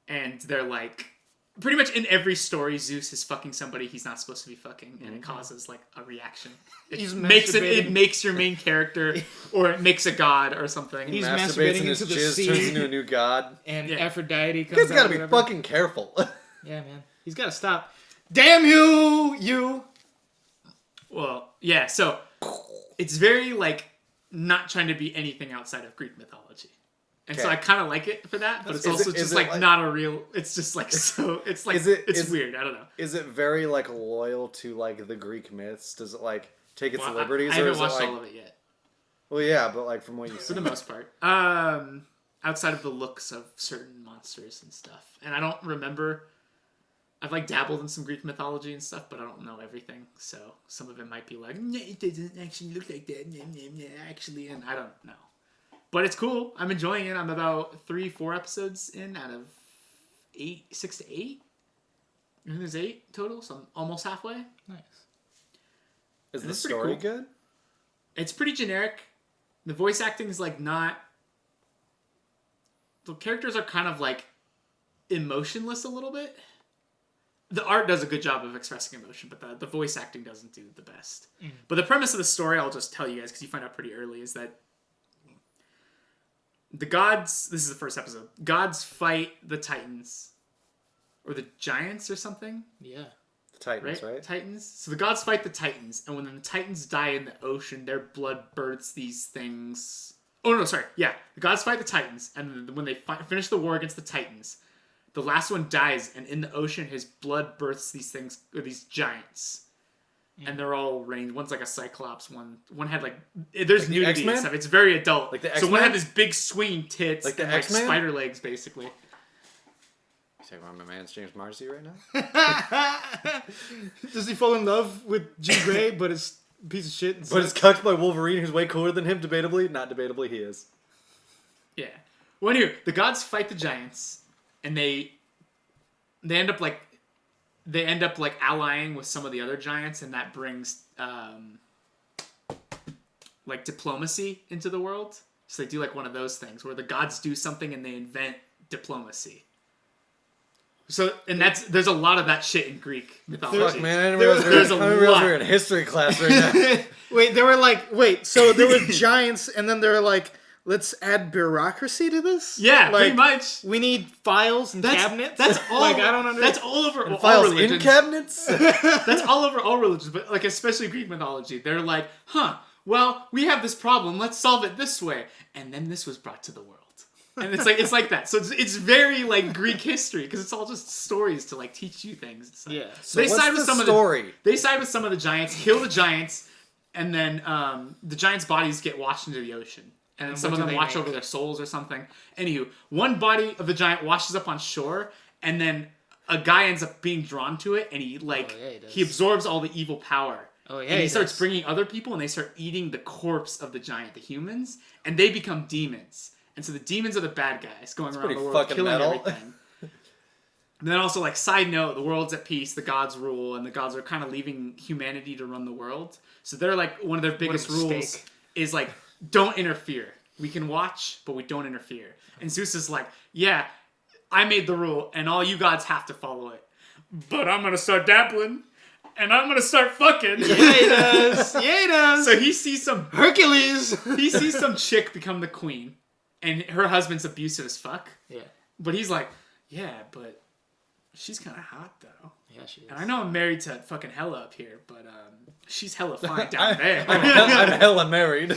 Speaker 1: and they're like, pretty much in every story, Zeus is fucking somebody he's not supposed to be fucking, and it causes like a reaction.
Speaker 3: He's
Speaker 1: It makes your main character, or it makes a god or something.
Speaker 3: He's
Speaker 2: Masturbates
Speaker 3: masturbating
Speaker 2: and his
Speaker 3: into the
Speaker 2: jizz
Speaker 3: sea.
Speaker 2: turns into a new god.
Speaker 3: and
Speaker 1: Yeah.
Speaker 3: Aphrodite
Speaker 2: You
Speaker 3: comes
Speaker 2: guys gotta
Speaker 3: out,
Speaker 2: be
Speaker 3: whatever.
Speaker 2: fucking careful.
Speaker 3: Yeah, man. He's gotta stop. Damn you!
Speaker 1: Well, yeah. So it's very like not trying to be anything outside of Greek mythology. And so
Speaker 2: Okay.
Speaker 1: I kind of like it for that, but it's
Speaker 2: Is
Speaker 1: also
Speaker 2: it-
Speaker 1: just
Speaker 2: is it
Speaker 1: like
Speaker 2: like-
Speaker 1: not a real. It's just like so. It's like it's weird. I don't know.
Speaker 2: Is it very like loyal to like the Greek myths? Does it like take its
Speaker 1: Well,
Speaker 2: liberties,
Speaker 1: I
Speaker 2: or
Speaker 1: haven't
Speaker 2: is it
Speaker 1: watched
Speaker 2: like?
Speaker 1: all of it yet,
Speaker 2: Well, yeah, but like from what you
Speaker 1: for
Speaker 2: see,
Speaker 1: the most part. Outside of the looks of certain monsters and stuff, and I don't remember. I've like dabbled in some Greek mythology and stuff, but I don't know everything. So some of it might be like, nah, it doesn't actually look like that. Nah, nah, nah, actually, and I don't know. But it's cool. I'm enjoying it. I'm about 3-4 episodes in out of 6 to 8. I think there's 8 total, so I'm almost halfway.
Speaker 3: Nice.
Speaker 2: is the
Speaker 1: It's pretty
Speaker 2: story
Speaker 1: cool.
Speaker 2: good?
Speaker 1: It's pretty generic. The voice acting is like not. The characters are kind of like emotionless a little bit. The art does a good job of expressing emotion, but the voice acting doesn't do the best. But the premise of the story, I'll just tell you guys because you find out pretty early, is that the gods. This is the first episode. Gods fight the Titans, or the giants, or something.
Speaker 3: Yeah.
Speaker 2: The Titans,
Speaker 1: Right?
Speaker 2: right?
Speaker 1: Titans. So the gods fight the Titans, and when the Titans die in the ocean, their blood births these things. Oh no, sorry. Yeah, the gods fight the Titans, and when they finish the war against the Titans, the last one dies, and in the ocean, his blood births these things, or these giants. And they're all ranged. One's like a cyclops. One had like there's
Speaker 2: Like the
Speaker 1: nudity
Speaker 2: X-Men?
Speaker 1: and stuff. It's very adult.
Speaker 2: Like the
Speaker 1: so one
Speaker 2: X-Men?
Speaker 1: had this big swinging tits,
Speaker 2: Like the
Speaker 1: and like
Speaker 2: X-Men?
Speaker 1: spider legs, basically.
Speaker 2: Say, well, my man's James Marsden right now.
Speaker 3: Does he fall in love with Jean Grey, but it's a piece of shit? And
Speaker 2: But it's cucked by Wolverine, who's way cooler than him. Debatably, not debatably, he is.
Speaker 1: Yeah. Well, anyway, the gods fight the giants, and they end up like allying with some of the other giants, and that brings like diplomacy into the world. So they do like one of those things where the gods do something and they invent diplomacy. So and there's a lot of that shit in Greek mythology.
Speaker 2: Fuck, man, I didn't
Speaker 3: There-
Speaker 2: realize we
Speaker 1: there's a
Speaker 2: were
Speaker 1: lot.
Speaker 2: in history class right now.
Speaker 3: so there were giants, and then they were like, let's add bureaucracy to this?
Speaker 1: Yeah,
Speaker 3: like,
Speaker 1: pretty much.
Speaker 3: We need files and cabinets?
Speaker 1: That's all.
Speaker 3: Like, I don't understand.
Speaker 1: That's all over all
Speaker 2: Files in
Speaker 1: religions.
Speaker 2: cabinets.
Speaker 1: That's all over all religions, but like especially Greek mythology. They're like, well, we have this problem. Let's solve it this way, and then this was brought to the world, and it's like that. So it's very like Greek history because it's all just stories to like teach you things. And stuff.
Speaker 3: Yeah.
Speaker 2: So what's the story?
Speaker 1: They side with some of the giants, kill the giants, and then the giants' bodies get washed into the ocean. And then some
Speaker 3: what
Speaker 1: of
Speaker 3: do
Speaker 1: them
Speaker 3: they
Speaker 1: watch
Speaker 3: make?
Speaker 1: over their souls or something. Anywho, one body of the giant washes up on shore, and then a guy ends up being drawn to it, and he
Speaker 3: does.
Speaker 1: he absorbs all the evil power.
Speaker 3: Oh, yeah,
Speaker 1: and he
Speaker 3: he
Speaker 1: starts
Speaker 3: does.
Speaker 1: bringing other people, and they start eating the corpse of the giant, the humans, and they become demons. And so the demons are the bad guys going around
Speaker 2: pretty
Speaker 1: the world
Speaker 2: fucking
Speaker 1: killing
Speaker 2: metal.
Speaker 1: everything. And then also, like, side note, the world's at peace, the gods rule, and the gods are kind of leaving humanity to run the world. So they're like, one of their biggest rules
Speaker 3: mistake.
Speaker 1: is like, don't interfere. We can watch, but we don't interfere. And Zeus is like, yeah, I made the rule, and all you gods have to follow it. But I'm gonna start dabbling, and I'm gonna start fucking.
Speaker 3: Yeah, he does. Yeah, he does.
Speaker 1: So he sees some
Speaker 3: Hercules.
Speaker 1: he sees some chick become the queen, and her husband's abusive as fuck.
Speaker 3: Yeah.
Speaker 1: But he's like, yeah, but she's kind of hot though.
Speaker 3: Yeah, she is.
Speaker 1: And I know I'm married to fucking Hella up here, but she's hella fine down there.
Speaker 2: I'm hella married.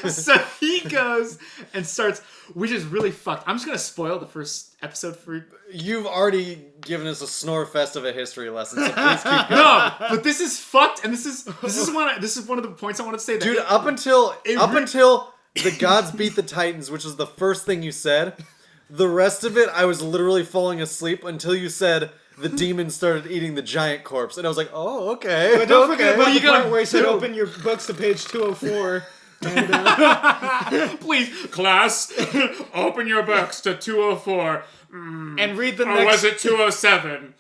Speaker 1: So he goes and starts, which is really fucked. I'm just gonna spoil the first episode for.
Speaker 2: You've already given us a snore fest of a history lesson, so please keep going.
Speaker 1: No, but this is fucked, and this is one of the points I want to say. That
Speaker 2: Dude,
Speaker 1: it-
Speaker 2: up until
Speaker 1: re-
Speaker 2: the gods beat the Titans, which is the first thing you said, the rest of it I was literally falling asleep until you said the demons started eating the giant corpse, and I was like, oh, okay.
Speaker 3: But don't forget about
Speaker 1: you
Speaker 3: the
Speaker 1: gotta
Speaker 3: part where he said
Speaker 1: do-
Speaker 3: open your books to page 204. And,
Speaker 1: Please, class, open your books to 204.
Speaker 3: and read the
Speaker 1: Or
Speaker 3: next...
Speaker 1: was it 207?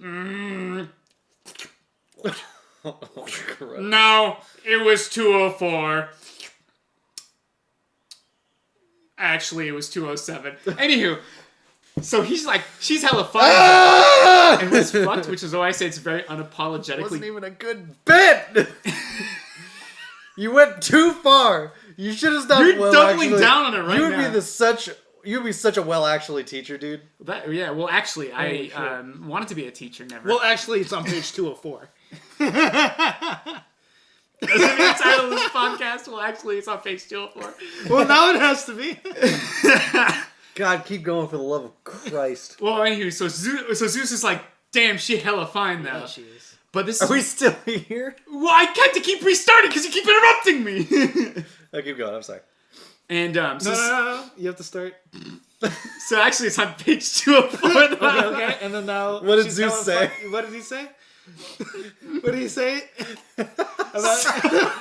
Speaker 1: Mm, no, it was 204. Actually, it was 207. Anywho, so he's like, she's hella fun. And what's fucked, which is why I say it's very unapologetically.
Speaker 2: Wasn't even a good bit. You went too far. You should have stopped.
Speaker 1: You're
Speaker 2: well,
Speaker 1: doubling
Speaker 2: actually.
Speaker 1: down on it right
Speaker 2: You would
Speaker 1: now.
Speaker 2: You'd be such a well actually teacher, dude.
Speaker 1: That, yeah, well, actually,
Speaker 3: Holy
Speaker 1: I wanted to be a teacher, never.
Speaker 3: Well, actually, it's on page 204.
Speaker 1: Doesn't the title of this podcast? Well, actually, it's on page 204.
Speaker 3: Well, now it has to be.
Speaker 2: God, keep going for the love of Christ.
Speaker 1: Well, anywho, so Zeus is like, damn, she hella fine though.
Speaker 3: Yeah, she is.
Speaker 1: But this
Speaker 2: Are
Speaker 1: is
Speaker 2: we still here?
Speaker 1: well, I had to keep restarting because you keep interrupting me.
Speaker 2: Oh, keep going. I'm sorry.
Speaker 1: And so,
Speaker 3: No. You have to start.
Speaker 1: so actually, it's on page 204.
Speaker 3: Okay. And then now...
Speaker 2: What did
Speaker 3: she's
Speaker 2: Zeus
Speaker 3: telling
Speaker 2: say?
Speaker 3: What did he say? What did he say? About...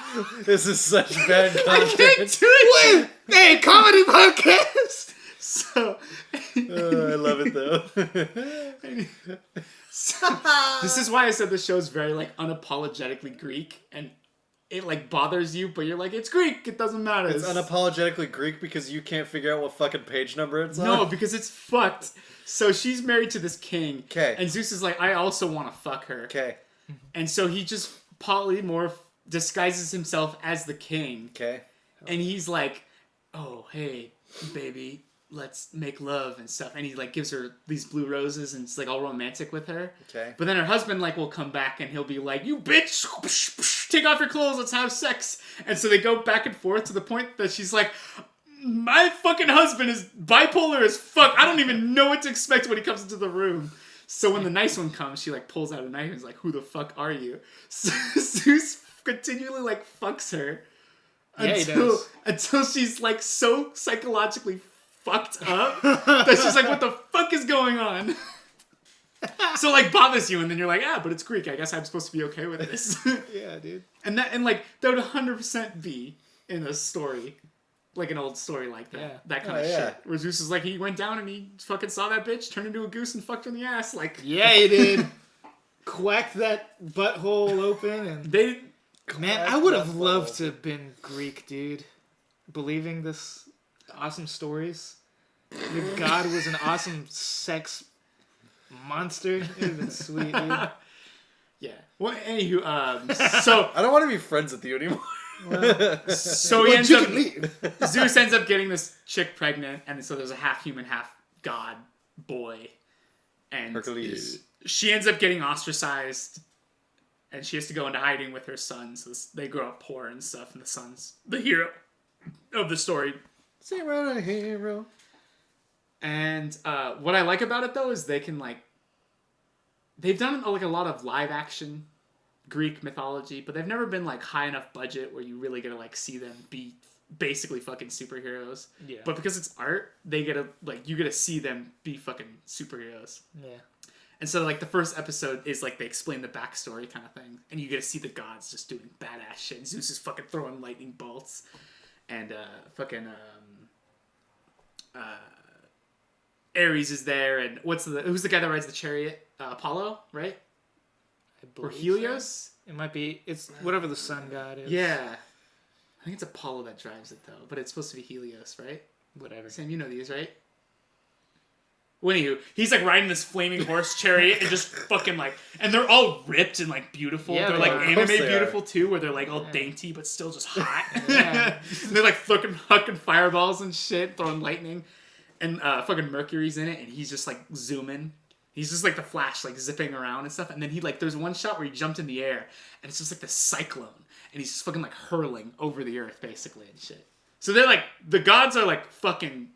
Speaker 2: This is such bad
Speaker 1: I can't
Speaker 2: content.
Speaker 1: do it.
Speaker 3: Hey, comedy podcast!
Speaker 1: So,
Speaker 2: Oh, I love it though.
Speaker 1: this is why I said the show's very like unapologetically Greek, and it like bothers you, but you're like, it's Greek. It doesn't matter.
Speaker 2: It's unapologetically Greek because you can't figure out what fucking page number it's on.
Speaker 1: No, because it's fucked. So she's married to this king.
Speaker 2: 'Kay.
Speaker 1: And Zeus is like, I also want to fuck her.
Speaker 2: Okay.
Speaker 1: And so he just polymorph disguises himself as the king.
Speaker 2: Okay.
Speaker 1: And he's like, oh, hey, baby, let's make love and stuff. And he like gives her these blue roses and it's like all romantic with her.
Speaker 2: Okay.
Speaker 1: But then her husband like will come back and he'll be like, you bitch, take off your clothes, let's have sex. And so they go back and forth to the point that she's like, my fucking husband is bipolar as fuck. I don't even know what to expect when he comes into the room. So when the nice one comes, she like pulls out a knife and is like, who the fuck are you? So Zeus continually like fucks her
Speaker 3: Yeah, he does.
Speaker 1: until she's like so psychologically fucked up that she's like, what the fuck is going on? So like bothers you and then you're like, but it's Greek. I guess I'm supposed to be okay with this.
Speaker 3: Yeah, dude.
Speaker 1: And like that would 100% be in a story. Like an old story like that.
Speaker 3: Yeah.
Speaker 1: That kind
Speaker 2: Oh,
Speaker 1: of
Speaker 2: yeah.
Speaker 1: shit. Where Zeus is like, he went down and he fucking saw that bitch, turned into a goose and fucked her in the ass. Like,
Speaker 3: Yeah, he did. Quacked that butthole open and...
Speaker 1: they...
Speaker 3: Man, I would have loved to have been Greek, dude. Believing this awesome stories. Your god was an awesome sex monster. It would have been sweet, dude.
Speaker 1: Yeah. Well, anywho, so
Speaker 2: I don't want to be friends with you anymore.
Speaker 1: so he
Speaker 3: Well,
Speaker 1: ends
Speaker 3: you
Speaker 1: up...
Speaker 3: can leave.
Speaker 1: Zeus ends up getting this chick pregnant, and so there's a half human, half god boy. And
Speaker 2: Hercules.
Speaker 1: she ends up getting ostracized, and she has to go into hiding with her son. So they grow up poor and stuff, and the son's the hero of the story.
Speaker 2: Zero to hero.
Speaker 1: And what I like about it though is they can like they've done like a lot of live action Greek mythology, but they've never been like high enough budget where you really get to like see them be basically fucking superheroes.
Speaker 3: Yeah.
Speaker 1: But because it's art, they get to like you get to see them be fucking superheroes.
Speaker 3: Yeah.
Speaker 1: And so like the first episode is like they explain the backstory kind of thing, and you get to see the gods just doing badass shit. And Zeus is fucking throwing lightning bolts, and Ares is there, and who's the guy that rides the chariot? Apollo, right?
Speaker 3: I
Speaker 1: Or
Speaker 3: believe
Speaker 1: Helios?
Speaker 3: so. It might be. It's whatever the sun god is.
Speaker 1: Yeah. I think it's Apollo that drives it, though. But it's supposed to be Helios, right?
Speaker 3: Whatever.
Speaker 1: Sam, you know these, right? Well, anywho, he's like riding this flaming horse chariot and just fucking like, and they're all ripped and like beautiful.
Speaker 3: Yeah,
Speaker 1: they're
Speaker 3: they
Speaker 1: like
Speaker 3: are.
Speaker 2: Of
Speaker 1: anime
Speaker 2: course they
Speaker 1: beautiful too, where they're like all
Speaker 3: Yeah.
Speaker 1: dainty but still just hot.
Speaker 3: Yeah.
Speaker 1: They're like fucking fireballs and shit, throwing lightning, and fucking Mercury's in it, and he's just like zooming. He's just like the Flash, like zipping around and stuff. And then he like, there's one shot where he jumped in the air, and it's just like this cyclone, and he's just fucking like hurling over the earth basically and shit. So they're like, the gods are like fucking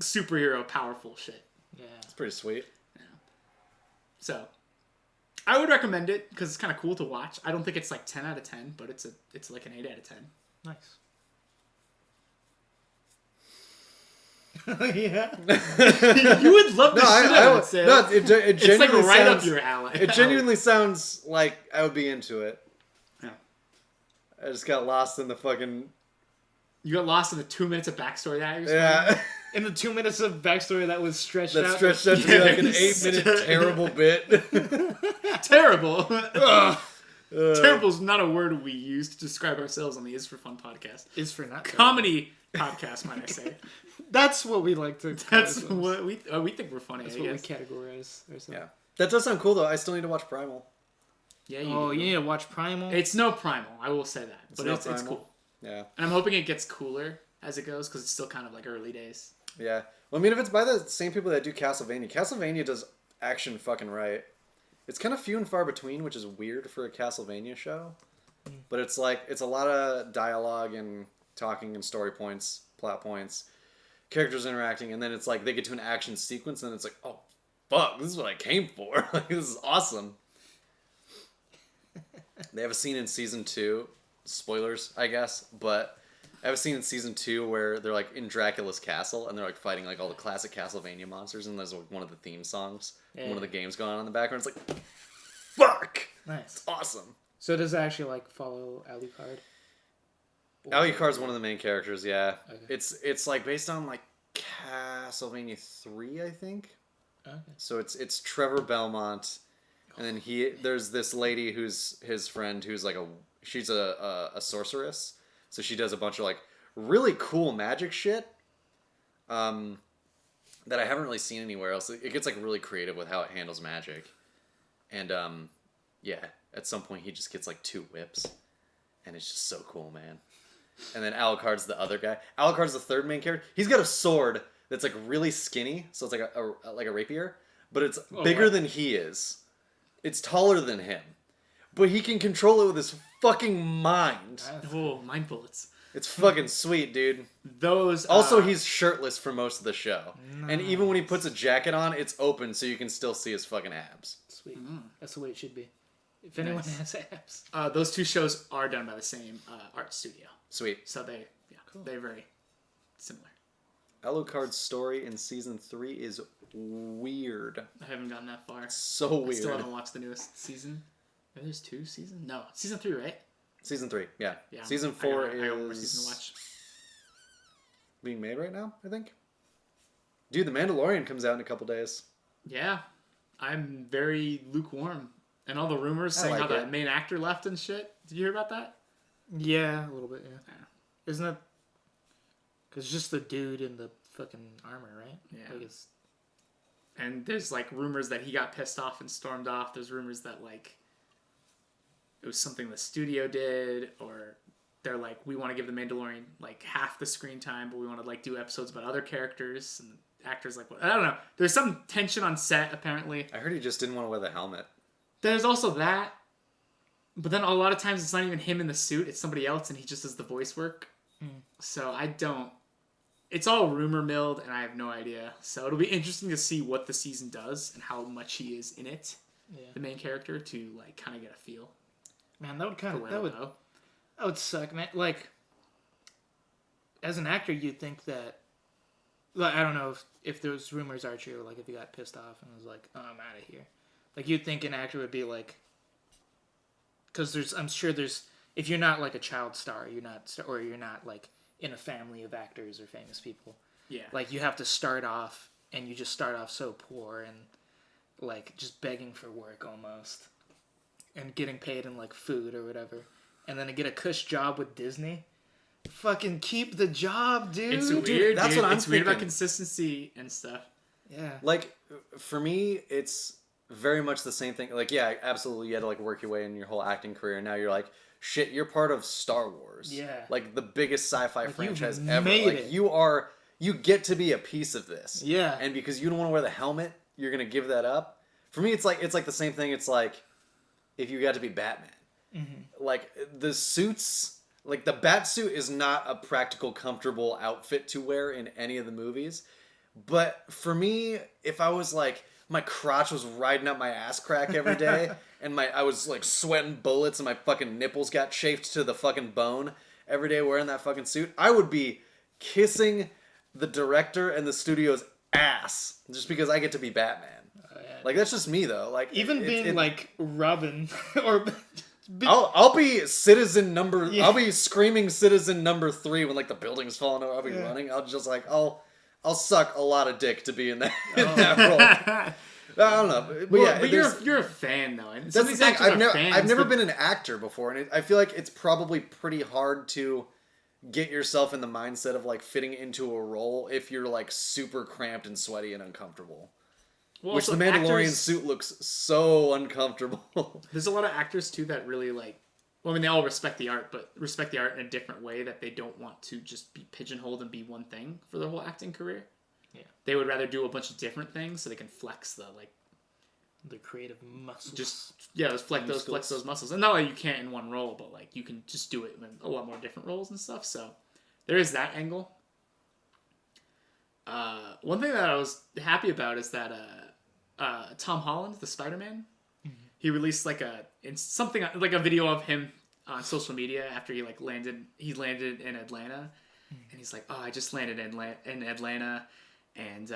Speaker 1: superhero powerful shit.
Speaker 3: Yeah.
Speaker 2: It's pretty sweet.
Speaker 1: So, I would recommend it because it's kind of cool to watch. I don't think it's like 10 out of 10, but it's like an 8 out of 10.
Speaker 3: Nice. Yeah.
Speaker 1: You would love this shit out of it, Sam.
Speaker 2: no, it
Speaker 1: It's like
Speaker 2: genuinely
Speaker 1: right
Speaker 2: sounds,
Speaker 1: up your alley.
Speaker 2: It genuinely sounds like I would be into it.
Speaker 1: Yeah.
Speaker 2: I just got lost in the fucking
Speaker 1: You got lost in the 2 minutes of backstory that you explained?
Speaker 2: yeah.
Speaker 3: In the 2 minutes of backstory that was stretched
Speaker 2: That
Speaker 3: out.
Speaker 2: stretched out to be like an
Speaker 1: Yes.
Speaker 2: 8-minute terrible bit.
Speaker 1: Terrible. Terrible is not a word we use to describe ourselves on the Is for Fun podcast.
Speaker 3: Is for not
Speaker 1: Comedy podcast, might I say.
Speaker 3: That's what we like to. call
Speaker 1: That's
Speaker 3: ourselves.
Speaker 1: what we think we're funny,
Speaker 3: That's
Speaker 1: I
Speaker 3: what we
Speaker 1: guess.
Speaker 3: categorize ourselves.
Speaker 2: Yeah, that does sound cool though. I still need to watch Primal.
Speaker 1: Yeah,
Speaker 3: Oh,
Speaker 1: do.
Speaker 3: you need to watch Primal.
Speaker 1: It's no Primal, I will say that. But
Speaker 2: no
Speaker 1: it's
Speaker 2: Primal.
Speaker 1: cool.
Speaker 2: Yeah,
Speaker 1: And I'm hoping it gets cooler as it goes because it's still kind of like early days.
Speaker 2: yeah. Well, I mean, if it's by the same people that do Castlevania, Castlevania does action fucking right. It's kind of few and far between, which is weird for a Castlevania show. But it's like it's a lot of dialogue and talking and story points, plot points, characters interacting, and then it's like they get to an action sequence, and it's like, oh, fuck, this is what I came for. Like, this is awesome. They have a scene in season 2, spoilers, I guess, but I have a scene in season 2 where they're like in Dracula's castle, and they're like fighting like all the classic Castlevania monsters, and there's like one of the theme songs, from one of the games going on in the background. It's like, fuck,
Speaker 3: nice.
Speaker 2: awesome.
Speaker 3: So does it actually like follow Alucard?
Speaker 2: Alucard's one of the main characters, yeah.
Speaker 3: Okay.
Speaker 2: It's like based on like Castlevania 3, I think.
Speaker 3: Okay.
Speaker 2: So it's Trevor Belmont, and then there's this lady who's his friend who's like she's a sorceress. So she does a bunch of like really cool magic shit. That I haven't really seen anywhere else. It gets like really creative with how it handles magic. And yeah, at some point he just gets like 2 whips. And it's just so cool, man. And then Alucard's the other guy. Alucard's the third main character. He's got a sword that's like really skinny, so it's like a rapier, but it's bigger
Speaker 3: wow.
Speaker 2: than he is. It's taller than him, but he can control it with his fucking mind.
Speaker 1: Oh, mind bullets.
Speaker 2: It's fucking sweet, dude.
Speaker 1: Those.
Speaker 2: Also, he's shirtless for most of the show, and even when he puts a jacket on, it's open so you can still see his fucking abs.
Speaker 3: Sweet. That's the way it should be. If anyone
Speaker 1: Nice.
Speaker 3: has abs.
Speaker 1: those 2 shows are done by the same art studio,
Speaker 2: Sweet.
Speaker 1: so they're very similar.
Speaker 2: Alucard's story in season 3 is weird.
Speaker 1: I haven't gotten that far.
Speaker 2: So
Speaker 1: I
Speaker 2: weird.
Speaker 1: still haven't watched the newest season. Maybe there's 2 seasons? No, season 3, right?
Speaker 2: Season 3, yeah.
Speaker 1: Yeah.
Speaker 2: Season
Speaker 1: I
Speaker 2: 4
Speaker 1: got one more season
Speaker 2: is
Speaker 1: to watch.
Speaker 2: being made right now, I think. Dude, The Mandalorian comes out in a couple days.
Speaker 1: Yeah, I'm very lukewarm. And all the rumors
Speaker 2: I
Speaker 1: saying how
Speaker 2: like
Speaker 1: the
Speaker 2: it.
Speaker 1: main actor left and shit. Did you hear about that?
Speaker 3: Yeah, a little bit. Yeah.
Speaker 1: Yeah.
Speaker 3: Isn't it? Because just the dude in the fucking armor, right?
Speaker 1: Yeah.
Speaker 3: Like it's.
Speaker 1: And there's like rumors that he got pissed off and stormed off. There's rumors that like it was something the studio did, or they're like, we want to give the Mandalorian like half the screen time, but we want to like do episodes about other characters and actors like what I don't know. There's some tension on set apparently.
Speaker 2: I heard he just didn't want to wear the helmet.
Speaker 1: There's also that, but then a lot of times it's not even him in the suit; it's somebody else, and he just does the voice work. So I don't. It's all rumor milled, and I have no idea. So it'll be interesting to see what the season does and how much he is in it,
Speaker 3: Yeah.
Speaker 1: the main character, to like kind of get a feel
Speaker 3: Man, that would kind
Speaker 1: for
Speaker 3: of
Speaker 1: where
Speaker 3: that
Speaker 1: it'll
Speaker 3: would
Speaker 1: go.
Speaker 3: that would suck, man. Like, as an actor, you'd think that. Like, I don't know if those rumors are true. Like, if you got pissed off and was like, "Oh, I'm out of here," like you'd think an actor would be like, because I'm sure there's if you're not like a child star, you're not like in a family of actors or famous people.
Speaker 1: Yeah,
Speaker 3: Like you have to start off and you just start off so poor and like just begging for work almost, and getting paid in like food or whatever, and then to get a cush job with Disney. Fucking keep the job, dude.
Speaker 1: It's weird.
Speaker 2: that's
Speaker 1: dude.
Speaker 2: what I'm
Speaker 1: It's weird about
Speaker 2: thinking.
Speaker 1: consistency and stuff.
Speaker 3: Yeah.
Speaker 2: Like, for me, it's very much the same thing. Like, yeah, absolutely, you had to like work your way in your whole acting career, and now you're like, shit, you're part of Star Wars.
Speaker 3: Yeah.
Speaker 2: Like the biggest sci-fi
Speaker 3: Like, you've
Speaker 2: franchise ever.
Speaker 3: made
Speaker 2: Like
Speaker 3: it.
Speaker 2: you get to be a piece of this.
Speaker 3: Yeah.
Speaker 2: And because you don't want to wear the helmet, you're gonna give that up. For me, it's like the same thing. It's like if you got to be Batman. Like the suits, like the bat suit is not a practical, comfortable outfit to wear in any of the movies. But for me, if I was like my crotch was riding up my ass crack every day, and I was like sweating bullets, and my fucking nipples got chafed to the fucking bone every day wearing that fucking suit, I would be kissing the director and the studio's ass just because I get to be Batman. Like that's just me though. Like
Speaker 3: Even being like Robin or.
Speaker 2: I'll be citizen number.
Speaker 3: Yeah.
Speaker 2: I'll be screaming citizen number 3 when like the building's falling over. I'll be running. I'll just like I'll suck a lot of dick to be in that, in that role. I don't know, but
Speaker 1: Well,
Speaker 2: yeah,
Speaker 1: but
Speaker 2: there's-
Speaker 1: you're a fan though, and
Speaker 2: that's
Speaker 1: some
Speaker 2: the
Speaker 1: of these
Speaker 2: thing.
Speaker 1: actors are fans.
Speaker 2: I've never
Speaker 1: but-
Speaker 2: been an actor before, and I feel like it's probably pretty hard to get yourself in the mindset of like fitting into a role if you're like super cramped and sweaty and uncomfortable.
Speaker 1: Well,
Speaker 2: Which
Speaker 1: also
Speaker 2: the Mandalorian
Speaker 1: actors-
Speaker 2: suit looks so uncomfortable.
Speaker 1: There's a lot of actors too that really like. Well, I mean, they all respect the art, but respect the art in a different way that they don't want to just be pigeonholed and be one thing for their whole acting career.
Speaker 3: Yeah.
Speaker 1: They would rather do a bunch of different things so they can flex the like
Speaker 3: The creative muscles.
Speaker 1: just flex those muscles. And not like you can't in one role, but like you can just do it in a lot more different roles and stuff. So there is that angle. One thing that I was happy about is that Tom Holland, the Spider-Man, he released like a video of him on social media after he landed in Atlanta, and he's like, oh, I just landed in Atlanta, and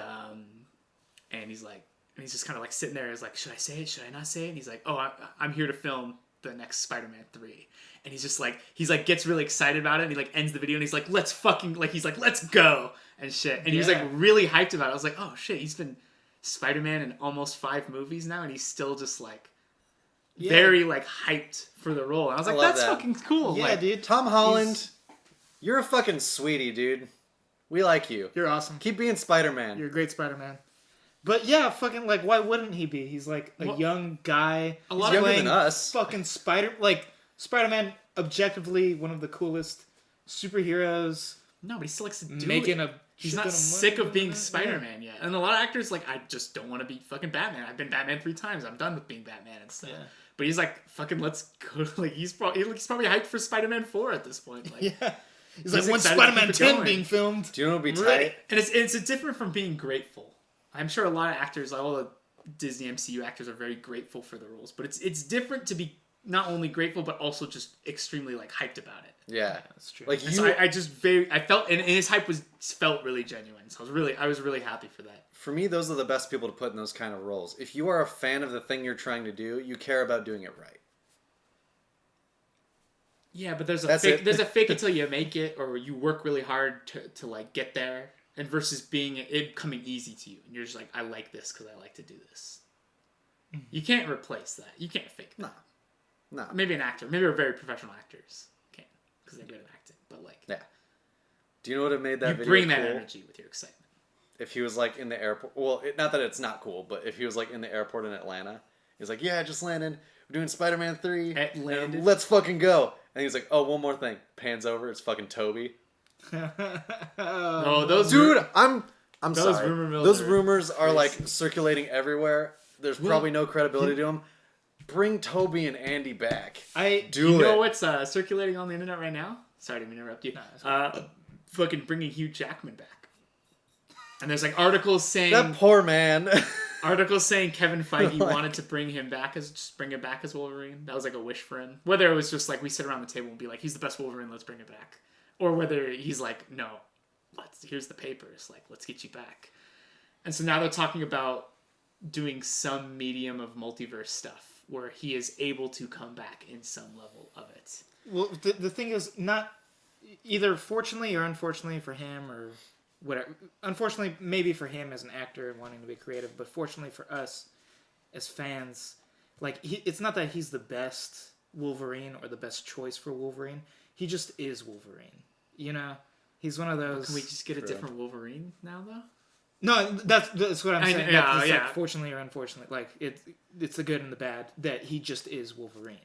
Speaker 1: he's like, and he's just kind of like sitting there, is like, should I say it, should I not say it? And he's like, oh, I'm here to film the next Spider-Man 3, and he's like gets really excited about it, and he like ends the video, and he's like, let's go and shit, and he was like really hyped about it. I was like, oh shit, he's been Spider-Man in almost 5 movies now, and he's still just like very like hyped for the role. And I was like,
Speaker 2: love
Speaker 1: that's
Speaker 2: that.
Speaker 1: fucking cool.
Speaker 3: Yeah,
Speaker 1: like,
Speaker 3: dude.
Speaker 2: Tom Holland, you're a fucking sweetie, dude. We like you.
Speaker 3: You're awesome.
Speaker 2: Keep being Spider-Man.
Speaker 3: You're a great Spider-Man. But yeah, fucking like, why wouldn't he be? He's like a
Speaker 1: Well,
Speaker 3: young guy.
Speaker 1: a lot
Speaker 2: He's younger
Speaker 3: playing
Speaker 2: than us.
Speaker 3: Fucking Spider-Man, objectively one of the coolest superheroes.
Speaker 1: No, but he still likes to do
Speaker 3: Making
Speaker 1: it.
Speaker 3: a
Speaker 1: He's
Speaker 3: shit
Speaker 1: not
Speaker 3: ton of
Speaker 1: sick
Speaker 3: money
Speaker 1: of being
Speaker 3: doing that.
Speaker 1: Spider-Man yet. And a lot of actors like, I just don't want to be fucking Batman. I've been Batman 3 times. I'm done with being Batman and stuff.
Speaker 3: Yeah.
Speaker 1: But he's like, fucking let's go. Like he's probably hyped for Spider-Man 4 at this point. Like,
Speaker 3: Yeah. He's like,
Speaker 1: He's
Speaker 3: when's
Speaker 1: excited to
Speaker 3: Spider-Man
Speaker 1: keep it
Speaker 3: 10
Speaker 1: going.
Speaker 3: being filmed?
Speaker 2: Do you know what would be
Speaker 3: Ready.
Speaker 2: tight?
Speaker 1: And it's different from being grateful. I'm sure a lot of actors, all the Disney MCU actors, are very grateful for the roles. But it's different to be not only grateful but also just extremely like hyped about it.
Speaker 2: Yeah.
Speaker 3: That's true.
Speaker 2: Like
Speaker 1: And
Speaker 2: you,
Speaker 1: so I felt, and his hype felt really genuine. So I was really happy for that.
Speaker 2: for me, those are the best people to put in those kind of roles. If you are a fan of the thing you're trying to do, you care about doing it right.
Speaker 1: Yeah, but there's
Speaker 2: That's it.
Speaker 1: a fake it till you make it, or you work really hard to like get there, and versus being it coming easy to you, and you're just like, I like this because I like to do this. You can't replace that. You can't fake that.
Speaker 2: No.
Speaker 1: Maybe an actor, maybe very professional actors can because they're good at acting, but like
Speaker 2: Yeah. Do you know what it made that
Speaker 1: you
Speaker 2: video
Speaker 1: bring that
Speaker 2: cool?
Speaker 1: energy with your excitement.
Speaker 2: If he was like in the airport, well, not that it's not cool, but if he was like in the airport in Atlanta, he's like, yeah, I just landed. We're doing Spider-Man 3.
Speaker 1: Landed.
Speaker 2: Let's fucking go. And he's like, oh, one more thing. Pans over. It's fucking Toby.
Speaker 1: Oh, those
Speaker 2: Dude, I'm
Speaker 1: Those
Speaker 2: sorry.
Speaker 1: rumor mills
Speaker 2: Those
Speaker 1: are
Speaker 2: rumors are like
Speaker 1: crazy.
Speaker 2: circulating everywhere. There's probably no credibility to them. Bring Toby and Andy back. Do
Speaker 1: you
Speaker 2: it.
Speaker 1: know what's circulating on the internet right now? Sorry to interrupt you.
Speaker 3: it's
Speaker 1: Fucking bringing Hugh Jackman back. And there's like articles saying
Speaker 2: That poor man.
Speaker 1: Kevin Feige
Speaker 2: Like-
Speaker 1: wanted to bring him back as Wolverine. That was like a wish for him. Whether it was just like we sit around the table and be like, he's the best Wolverine, let's bring it back, or whether he's like, no, here's the papers, like let's get you back. And so now they're talking about doing some medium of multiverse stuff where he is able to come back in some level of it.
Speaker 3: Well, the thing is, not either fortunately or unfortunately for him or whatever. Unfortunately, maybe for him as an actor and wanting to be creative, but fortunately for us as fans, like it's not that he's the best Wolverine or the best choice for Wolverine. He just is Wolverine. You know, he's one of those.
Speaker 1: Can we just get a
Speaker 2: True.
Speaker 1: different Wolverine now, though?
Speaker 3: No, that's what I'm saying.
Speaker 1: Yeah,
Speaker 3: It's
Speaker 1: yeah.
Speaker 3: like, fortunately or unfortunately, like it's the good and the bad that he just is Wolverine.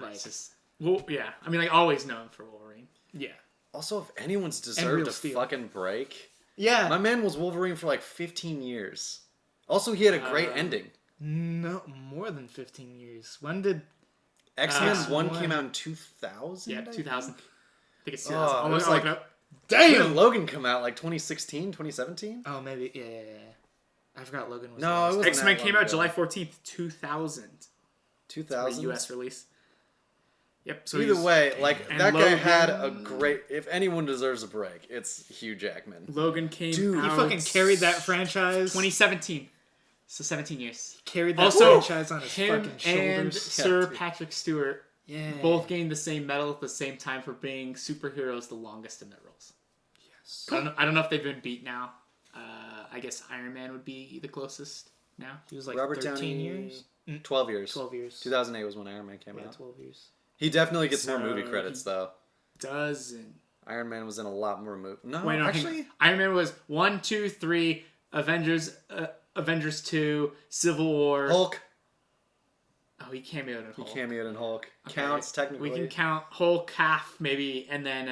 Speaker 3: Like,
Speaker 1: It's just, well, yeah. I mean, like, always known for Wolverine.
Speaker 3: yeah,
Speaker 2: Also, if anyone's
Speaker 3: Real
Speaker 2: deserved a
Speaker 3: Steel.
Speaker 2: fucking break,
Speaker 3: yeah.
Speaker 2: my man was Wolverine for like 15 years. Also, he had a great ending.
Speaker 3: No, more than 15 years. When did
Speaker 2: X-Men 1
Speaker 3: X1.
Speaker 2: came out in 2000?
Speaker 1: Yeah,
Speaker 2: I think?
Speaker 1: 2000. I think it's
Speaker 2: Oh,
Speaker 1: 2000.
Speaker 2: it
Speaker 1: I'll
Speaker 2: was
Speaker 1: look
Speaker 2: like-
Speaker 1: it up.
Speaker 2: When did Logan come out? Like 2016, 2017?
Speaker 3: Oh, maybe. Yeah. I forgot Logan was.
Speaker 2: No,
Speaker 3: the
Speaker 2: it
Speaker 3: last-
Speaker 2: wasn't
Speaker 1: X-Men
Speaker 2: that
Speaker 1: came
Speaker 2: long
Speaker 1: out
Speaker 2: ago.
Speaker 1: July 14th, 2000. For a
Speaker 2: 2000?
Speaker 1: U.S. release. Yep. So
Speaker 2: Either
Speaker 1: he's-
Speaker 2: way, like,
Speaker 1: and
Speaker 2: that guy
Speaker 1: Logan-
Speaker 2: had a great... If anyone deserves a break, it's Hugh Jackman.
Speaker 1: Logan came
Speaker 2: Dude,
Speaker 1: out.
Speaker 3: He fucking carried that franchise.
Speaker 1: 2017. So 17 years.
Speaker 3: Carried that
Speaker 1: Also,
Speaker 3: franchise on his
Speaker 1: him
Speaker 3: fucking
Speaker 1: and
Speaker 3: shoulders.
Speaker 1: Sir
Speaker 2: dude.
Speaker 1: Patrick Stewart
Speaker 3: Yeah.
Speaker 1: both gained the same medal at the same time for being superheroes the longest in their roles.
Speaker 3: Yes.
Speaker 1: I don't know if they've been beat now. I guess Iron Man would be the closest now.
Speaker 3: He was like
Speaker 2: Robert
Speaker 3: 13
Speaker 2: Downey...
Speaker 3: years.
Speaker 2: 12 years.
Speaker 3: 12 years.
Speaker 2: 2008 was when Iron Man came
Speaker 3: Yeah,
Speaker 2: out.
Speaker 3: 12 years.
Speaker 2: He definitely gets
Speaker 1: So
Speaker 2: more movie credits, though.
Speaker 1: Doesn't.
Speaker 2: Iron Man was in a lot more movies. No,
Speaker 1: Wait, no,
Speaker 2: actually...
Speaker 1: Iron Man was 1, 2, 3, Avengers 2, Civil War.
Speaker 2: Hulk.
Speaker 1: Oh, he cameoed in
Speaker 2: He
Speaker 1: Hulk.
Speaker 2: cameoed in Hulk.
Speaker 1: Okay,
Speaker 2: Counts, technically.
Speaker 1: We can count Hulk half, maybe, and then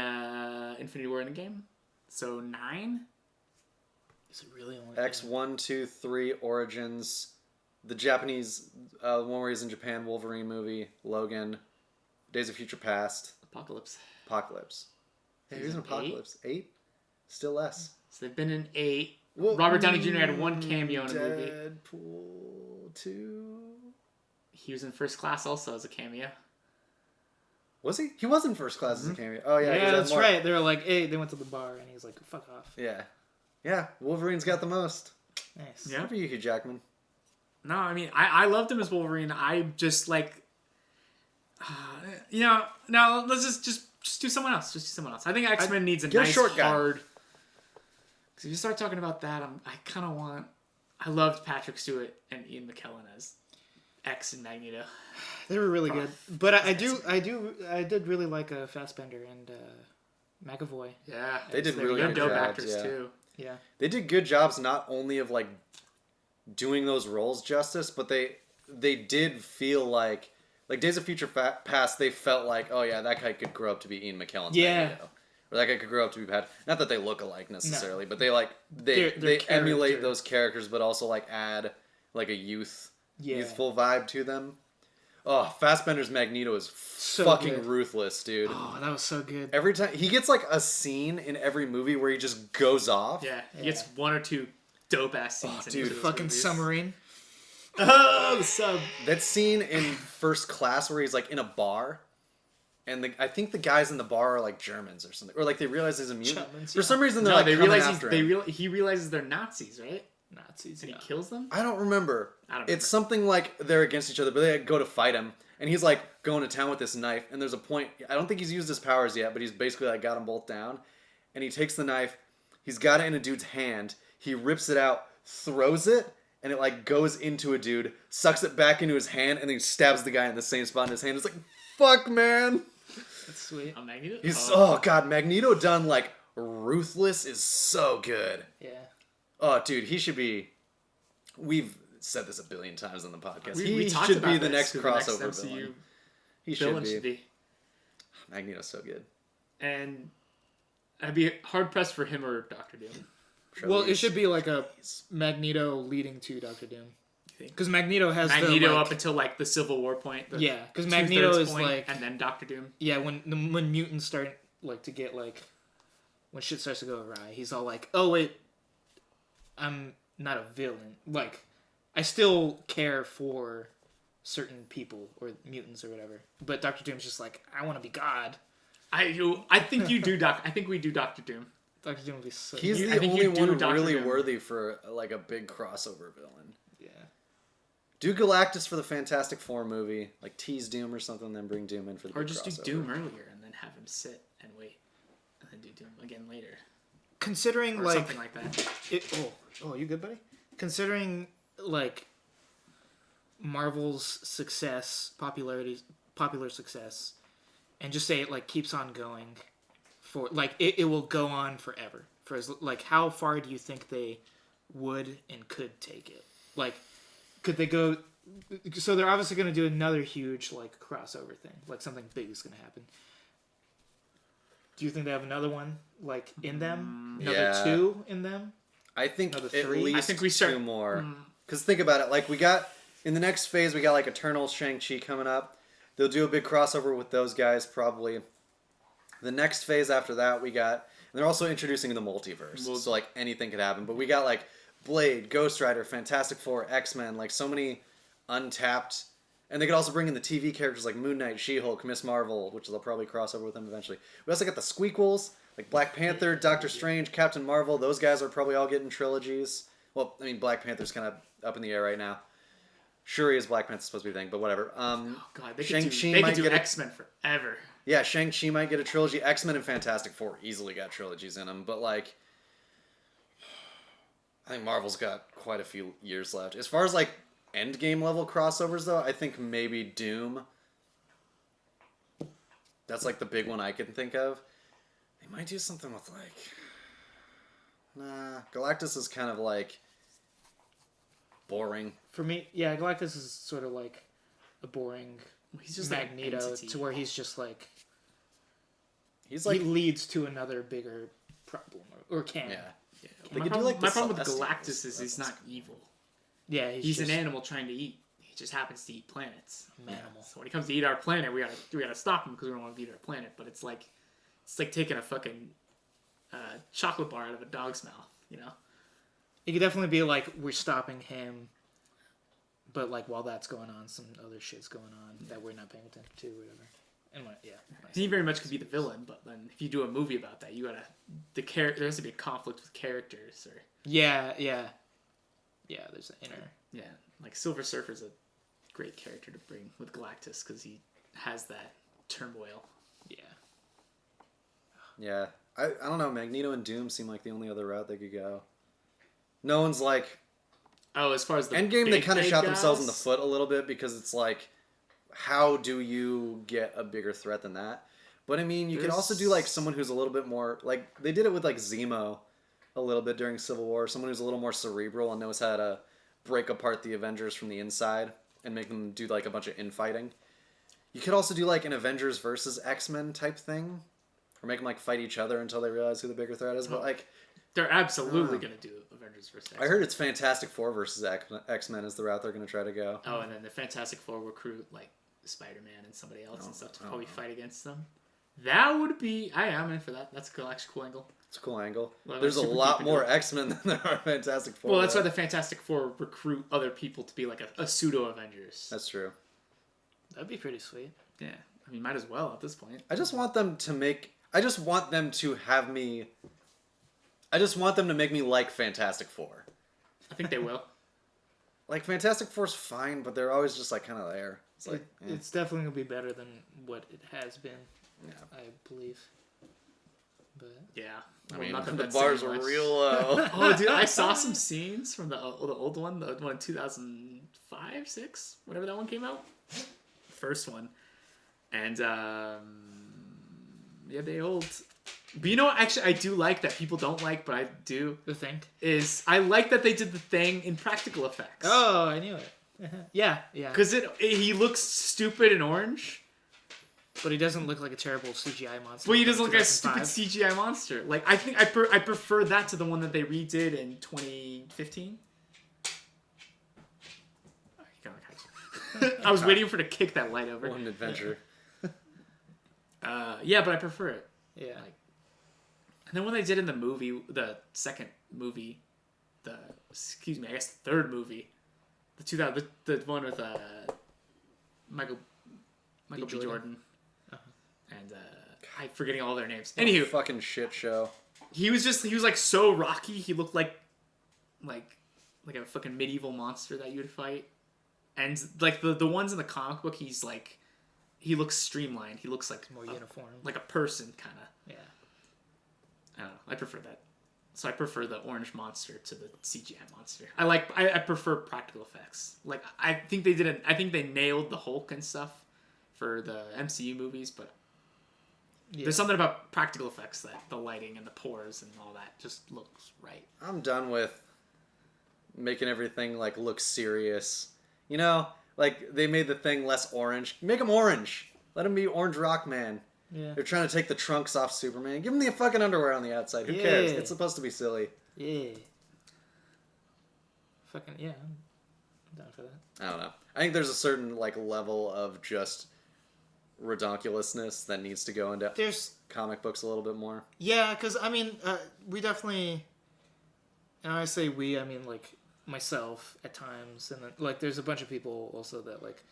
Speaker 1: Infinity War in the game. So 9?
Speaker 3: Is it really only
Speaker 2: X1, 2, 3, Origins, the Japanese, one where he's in Japan, Wolverine movie, Logan, Days of Future Past,
Speaker 1: Apocalypse.
Speaker 2: Apocalypse. Yeah, he was in
Speaker 1: He's in
Speaker 2: Apocalypse. 8? Still less.
Speaker 1: So they've been in 8.
Speaker 2: Well,
Speaker 1: Robert Downey Jr. had 1 cameo in a movie.
Speaker 2: Deadpool 2.
Speaker 1: He was in First Class also as a cameo.
Speaker 2: Was he? He was in First Class as a cameo. Oh, yeah.
Speaker 3: Yeah,
Speaker 2: he was
Speaker 3: that's
Speaker 2: more-
Speaker 3: right. They were like, hey, they went to the bar, and he's like, fuck off.
Speaker 2: Yeah. Yeah, Wolverine's got the most.
Speaker 3: Nice.
Speaker 1: Yeah.
Speaker 2: Good for you, Hugh Jackman.
Speaker 1: No, I mean, I loved him as Wolverine. I just, like... no, let's just do someone else. Just do someone else. I think X-Men needs a
Speaker 2: get a
Speaker 1: nice,
Speaker 2: short guy.
Speaker 1: hard... Because if you start talking about that, I kind of want... I loved Patrick Stewart and Ian McKellen as X and Magneto.
Speaker 3: They were really good. But I did really like Fassbender and McAvoy.
Speaker 1: Yeah.
Speaker 2: They did
Speaker 1: they're
Speaker 2: really good
Speaker 1: dope
Speaker 2: jobs,
Speaker 1: actors,
Speaker 2: yeah.
Speaker 1: too.
Speaker 3: Yeah.
Speaker 2: They did good jobs not only of like doing those roles justice, but they did feel like Days of Future Past. They felt like, oh yeah, that guy could grow up to be Ian McKellen's
Speaker 3: Yeah.
Speaker 2: Magneto. Or that guy could grow up to be Pat. Not that they look alike necessarily, but they
Speaker 3: Their
Speaker 2: they emulate
Speaker 3: character.
Speaker 2: those characters, but also like add like a
Speaker 3: Yeah.
Speaker 2: youthful vibe to them. Oh, Fassbender's Magneto is
Speaker 3: So
Speaker 2: fucking
Speaker 3: good.
Speaker 2: ruthless, dude.
Speaker 3: Oh, that was so good.
Speaker 2: Every time he gets like a scene in every movie where he just goes off.
Speaker 1: Yeah. He gets 1 or 2 dope-ass scenes. in
Speaker 2: dude,
Speaker 1: each of those
Speaker 3: Fucking
Speaker 1: movies.
Speaker 3: submarine.
Speaker 1: Oh, the sub.
Speaker 2: That scene in First Class where he's like in a bar, and I think the guys in the bar are like Germans or something, or like they realize he's a mutant.
Speaker 3: Germans,
Speaker 2: For
Speaker 3: yeah.
Speaker 2: some reason, they're
Speaker 1: No,
Speaker 2: like
Speaker 1: they
Speaker 2: coming
Speaker 1: realize
Speaker 2: after him.
Speaker 1: he realizes they're Nazis, right?
Speaker 3: Nazis.
Speaker 1: And
Speaker 3: Yeah.
Speaker 1: he kills them?
Speaker 2: I don't remember.
Speaker 1: I don't
Speaker 2: It's something like they're against each other, but they go to fight him, and he's like going to town with this knife. And there's a point. I don't think he's used his powers yet, but he's basically like got them both down. And he takes the knife. He's got it in a dude's hand. He rips it out, throws it, and it like goes into a dude, sucks it back into his hand, and then he stabs the guy in the same spot in his hand. It's like, fuck, man.
Speaker 3: That's sweet.
Speaker 1: A Magneto?
Speaker 2: He's oh god, Magneto done like ruthless is so good.
Speaker 3: Yeah.
Speaker 2: Oh dude, he should be. We've said this a billion times on the podcast.
Speaker 1: We
Speaker 2: He
Speaker 1: talked
Speaker 2: should
Speaker 1: about
Speaker 2: be the
Speaker 1: this,
Speaker 2: next
Speaker 1: who
Speaker 2: crossover
Speaker 1: MCU
Speaker 2: villain. He should
Speaker 1: villain
Speaker 2: be.
Speaker 1: should be.
Speaker 2: Magneto's so good.
Speaker 1: And I'd be hard pressed for him or Doctor Doom.
Speaker 3: Well, it should be like a Magneto leading to Doctor Doom.
Speaker 1: You think?
Speaker 3: Because Magneto has
Speaker 1: Magneto
Speaker 3: the, like,
Speaker 1: up until like the Civil War point. The
Speaker 3: Yeah, 'cause
Speaker 1: 2/3
Speaker 3: Magneto is,
Speaker 1: point,
Speaker 3: like-
Speaker 1: and then Doctor Doom.
Speaker 3: yeah, when mutants start like to get like when shit starts to go awry, he's all like, "Oh wait, I'm not a villain. Like, I still care for certain people or mutants or whatever." But Doctor Doom's just like, "I want to be God."
Speaker 1: I think you do I think we do Doctor Doom.
Speaker 3: Doctor Doom would be so.
Speaker 2: He's
Speaker 1: I
Speaker 2: the
Speaker 1: think
Speaker 2: only
Speaker 1: you do
Speaker 2: one
Speaker 1: Dr.
Speaker 2: really
Speaker 1: Doom.
Speaker 2: worthy for like a big crossover villain.
Speaker 3: yeah.
Speaker 2: Do Galactus for the Fantastic Four movie, like tease Doom or something, then bring Doom in for the
Speaker 1: Or
Speaker 2: big
Speaker 1: just do
Speaker 2: crossover.
Speaker 1: Doom earlier and then have him sit and wait. And then do Doom again later.
Speaker 3: considering
Speaker 1: or
Speaker 3: like
Speaker 1: something like that.
Speaker 3: you good, buddy? Considering like Marvel's success, popular success, and just say it like keeps on going for like it will go on forever. For as like how far do you think they would and could take it? Like could they go so they're obviously going to do another huge like crossover thing. Like something big is going to happen. Do you think they have another one like in them? Another two in them?
Speaker 2: I think
Speaker 3: Another
Speaker 2: at
Speaker 3: three?
Speaker 2: least
Speaker 1: I think we start-
Speaker 2: two more. Because think about it, like we got in the next phase, we got like Eternal Shang-Chi coming up. They'll do a big crossover with those guys probably. The next phase after that, we got, and they're also introducing the multiverse,
Speaker 1: Well-
Speaker 2: so like anything could happen. But we got like Blade, Ghost Rider, Fantastic Four, X-Men, like so many untapped. And they could also bring in the TV characters like Moon Knight, She-Hulk, Miss Marvel, which they'll probably cross over with them eventually. We also got the Squeakquels, like Black Panther, Doctor Strange, Captain Marvel. Those guys are probably all getting trilogies. Well, I mean, Black Panther's kind of up in the air right now. Shuri is Black Panther's supposed to be the thing, but whatever.
Speaker 1: Oh god, they
Speaker 2: Shang-Chi might
Speaker 1: could do
Speaker 2: get a-
Speaker 1: X-Men forever.
Speaker 2: Yeah, Shang-Chi might get a trilogy. X-Men and Fantastic Four easily got trilogies in them, but like, I think Marvel's got quite a few years left. As far as like Endgame level crossovers, though, I think maybe Doom. That's like the big one I can think of. They might do something with like, Galactus is kind of like boring.
Speaker 3: For me, yeah, Galactus is sort of like a boring
Speaker 1: He's just like an
Speaker 3: Magneto
Speaker 1: entity.
Speaker 3: to where he's just like
Speaker 2: He's like,
Speaker 3: he leads to another bigger problem or can.
Speaker 2: yeah.
Speaker 1: Yeah.
Speaker 2: They
Speaker 1: My
Speaker 2: could do,
Speaker 1: problem,
Speaker 2: like, the
Speaker 1: my problem with
Speaker 2: Celestials.
Speaker 1: Galactus is he's not evil.
Speaker 3: Yeah,
Speaker 1: He's
Speaker 3: just
Speaker 1: an animal trying to eat. He just happens to eat planets.
Speaker 3: Manimal.
Speaker 1: So when he comes to eat our planet, we gotta stop him because we don't want to eat our planet. But it's like taking a fucking chocolate bar out of a dog's mouth. You know.
Speaker 3: It could definitely be like we're stopping him, but like while that's going on, some other shit's going on that we're not paying attention to, or whatever. And yeah,
Speaker 1: He very much could be the villain, but then if you do a movie about that, you gotta there has to be a conflict with characters or
Speaker 3: yeah. There's an inner.
Speaker 1: like Silver Surfer's a great character to bring with Galactus because he has that turmoil.
Speaker 3: Yeah.
Speaker 2: Yeah, I don't know. Magneto and Doom seem like the only other route they could go. No one's like
Speaker 1: Oh, as far as the
Speaker 2: Endgame. They
Speaker 1: big
Speaker 2: kind of shot
Speaker 1: guys,
Speaker 2: themselves in the foot a little bit because it's like, how do you get a bigger threat than that? But I mean, you could also do like someone who's a little bit more like they did it with like Zemo a little bit during Civil War. Someone who's a little more cerebral and knows how to break apart the Avengers from the inside and make them do like a bunch of infighting. You could also do like an Avengers versus X-Men type thing, or make them like fight each other until they realize who the bigger threat is. But like,
Speaker 1: They're absolutely gonna do Avengers versus X-Men.
Speaker 2: I heard it's Fantastic Four versus X-Men is the route they're going to try to go.
Speaker 1: Oh, and then the Fantastic Four recruit like Spider-Man and somebody else and stuff to probably fight against them. That would be. I am in for that. That's a actually cool angle.
Speaker 2: It's a cool angle.
Speaker 1: Well,
Speaker 2: There's a
Speaker 1: super
Speaker 2: lot
Speaker 1: deep
Speaker 2: more
Speaker 1: into it.
Speaker 2: X-Men than there are Fantastic Four.
Speaker 1: Well, that's why
Speaker 2: though.
Speaker 1: the Fantastic Four recruit other people to be like a pseudo Avengers.
Speaker 2: That's true.
Speaker 3: That'd be pretty sweet.
Speaker 1: Yeah, I mean, might as well at this point.
Speaker 2: I just want them to make. I just want them to have me. I just want them to make me like Fantastic Four.
Speaker 1: I think they will.
Speaker 2: Like Fantastic Four's fine, but they're always just like kind of there. It's like
Speaker 3: It's definitely gonna be better than what it has been.
Speaker 2: Yeah.
Speaker 3: I believe. But
Speaker 1: Yeah,
Speaker 2: I
Speaker 1: Well,
Speaker 2: mean,
Speaker 1: not that
Speaker 2: the
Speaker 1: that's
Speaker 2: bars
Speaker 1: saying
Speaker 2: were
Speaker 1: much.
Speaker 2: real low.
Speaker 1: Oh, dude, I saw some scenes from the old one, the one in 2005, 6, whatever that one came out. First one. And, yeah, they old. But you know what, actually, I do like that people don't like, but I do,
Speaker 3: the thing.
Speaker 1: is I like that they did the thing in practical effects.
Speaker 3: Oh, I knew it. Yeah.
Speaker 1: Because he looks stupid and orange,
Speaker 3: But he doesn't look like a terrible CGI monster.
Speaker 1: but he
Speaker 3: from
Speaker 1: doesn't look like a stupid
Speaker 3: 2005.
Speaker 1: CGI monster. Like, I think I prefer that to the one that they redid in 2015. I was waiting for to kick that light over.
Speaker 2: One adventure.
Speaker 1: Yeah, but I prefer it.
Speaker 3: Yeah.
Speaker 1: Like, and then when they did in the movie, the second movie, I guess third movie, the one with Michael B. Jordan, and I'm forgetting all their names. Anywho,
Speaker 2: Fucking shit show.
Speaker 1: he was like so rocky. He looked like a fucking medieval monster that you'd fight. And like the ones in the comic book, he's like, he looks streamlined. He looks like
Speaker 3: More uniform.
Speaker 1: like a person kind of.
Speaker 3: Yeah.
Speaker 1: I don't know. I prefer that. So I prefer the orange monster to the CGI monster. I prefer practical effects. Like I think they nailed the Hulk and stuff for the MCU movies, but there's something about practical effects that the lighting and the pores and all that just looks right.
Speaker 2: I'm done with making everything like look serious. You know, like they made the thing less orange. Make him orange. Let him be Orange Rock Man.
Speaker 3: Yeah.
Speaker 2: They're trying to take the trunks off Superman. Give him the fucking underwear on the outside. Who cares? It's supposed to be silly.
Speaker 3: Yeah. Fucking yeah. I'm down for that.
Speaker 2: I don't know. I think there's a certain like level of just redonkulousness that needs to go into
Speaker 3: There's
Speaker 2: comic books a little bit more.
Speaker 3: yeah, because I mean, we definitely. And I say we, I mean like myself at times, and then, like there's a bunch of people also that like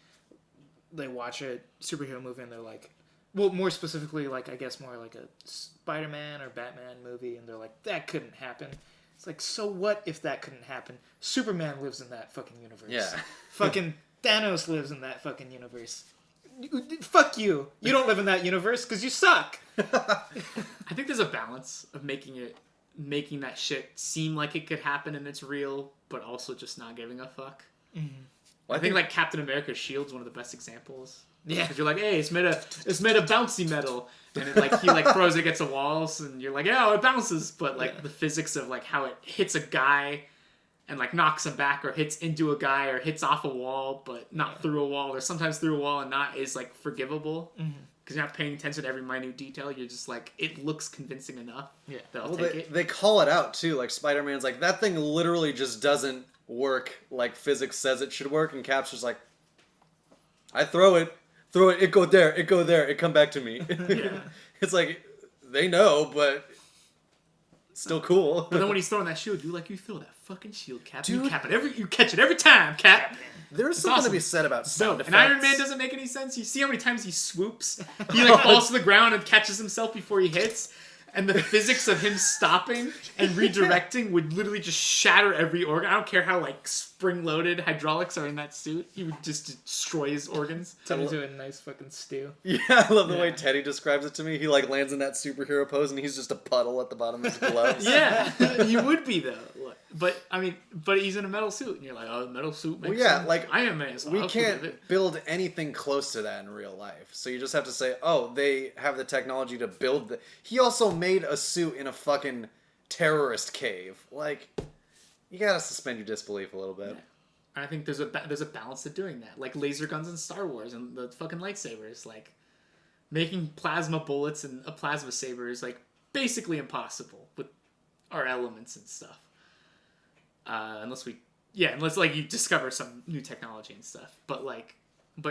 Speaker 3: they watch a superhero movie and they're like, well, more specifically, like I guess more like a Spider-Man or Batman movie, and they're like, that couldn't happen. It's like, so what if that couldn't happen? Superman lives in that fucking universe.
Speaker 2: Yeah.
Speaker 3: Fucking Thanos lives in that fucking universe. Fuck you. You don't live in that universe because you suck.
Speaker 1: I think there's a balance of making that shit seem like it could happen and it's real, but also just not giving a fuck.
Speaker 3: Mm-hmm.
Speaker 1: Well, I think like Captain America's shield's one of the best examples.
Speaker 3: Yeah.
Speaker 1: Because you're like, hey, it's made of bouncy metal, and it, like he like throws it against the walls, and you're like, yeah, it bounces. But like the physics of like how it hits a guy, and like knocks him back, or hits into a guy, or hits off a wall, but not through a wall, or sometimes through a wall and not, is like forgivable. Because you're not paying attention to every minute detail. You're just like, it looks convincing enough.
Speaker 3: Yeah.
Speaker 1: That I'll
Speaker 2: Well,
Speaker 1: take it.
Speaker 2: they call it out too. Like Spider-Man's like, that thing literally just doesn't work like physics says it should work, and Cap's just like, I throw it, it go there, it come back to me. It's like, they know, but still cool.
Speaker 1: But then when he's throwing that shield, you throw that fucking shield, Cap.
Speaker 2: Dude.
Speaker 1: You catch it every time, Cap.
Speaker 2: There's
Speaker 1: It's
Speaker 2: something
Speaker 1: awesome.
Speaker 2: to be said about sound
Speaker 1: And
Speaker 2: effects.
Speaker 1: Iron Man doesn't make any sense. You see how many times he swoops? He like falls to the ground and catches himself before he hits. And the physics of him stopping and redirecting would literally just shatter every organ. I don't care how like spring-loaded hydraulics are in that suit. He would just destroy his organs.
Speaker 3: Turn into a nice fucking stew.
Speaker 2: Yeah, I love the way Teddy describes it to me. He like lands in that superhero pose and he's just a puddle at the bottom of his gloves.
Speaker 1: Yeah, you would be though. But I mean, but he's in a metal suit, and you're like, oh, the metal suit makes
Speaker 2: Well, yeah,
Speaker 1: sense.
Speaker 2: like,
Speaker 1: Iron Man. So
Speaker 2: We
Speaker 1: I'll
Speaker 2: can't
Speaker 1: forgive it.
Speaker 2: build anything close to that in real life. So you just have to say, oh, they have the technology to build the... He also made a suit in a fucking terrorist cave. Like, you gotta suspend your disbelief a little bit.
Speaker 1: I think there's a balance to doing that, like laser guns in Star Wars and the fucking lightsabers. Like making plasma bullets and a plasma saber is like basically impossible with our elements and stuff. Unless like you discover some new technology and stuff. But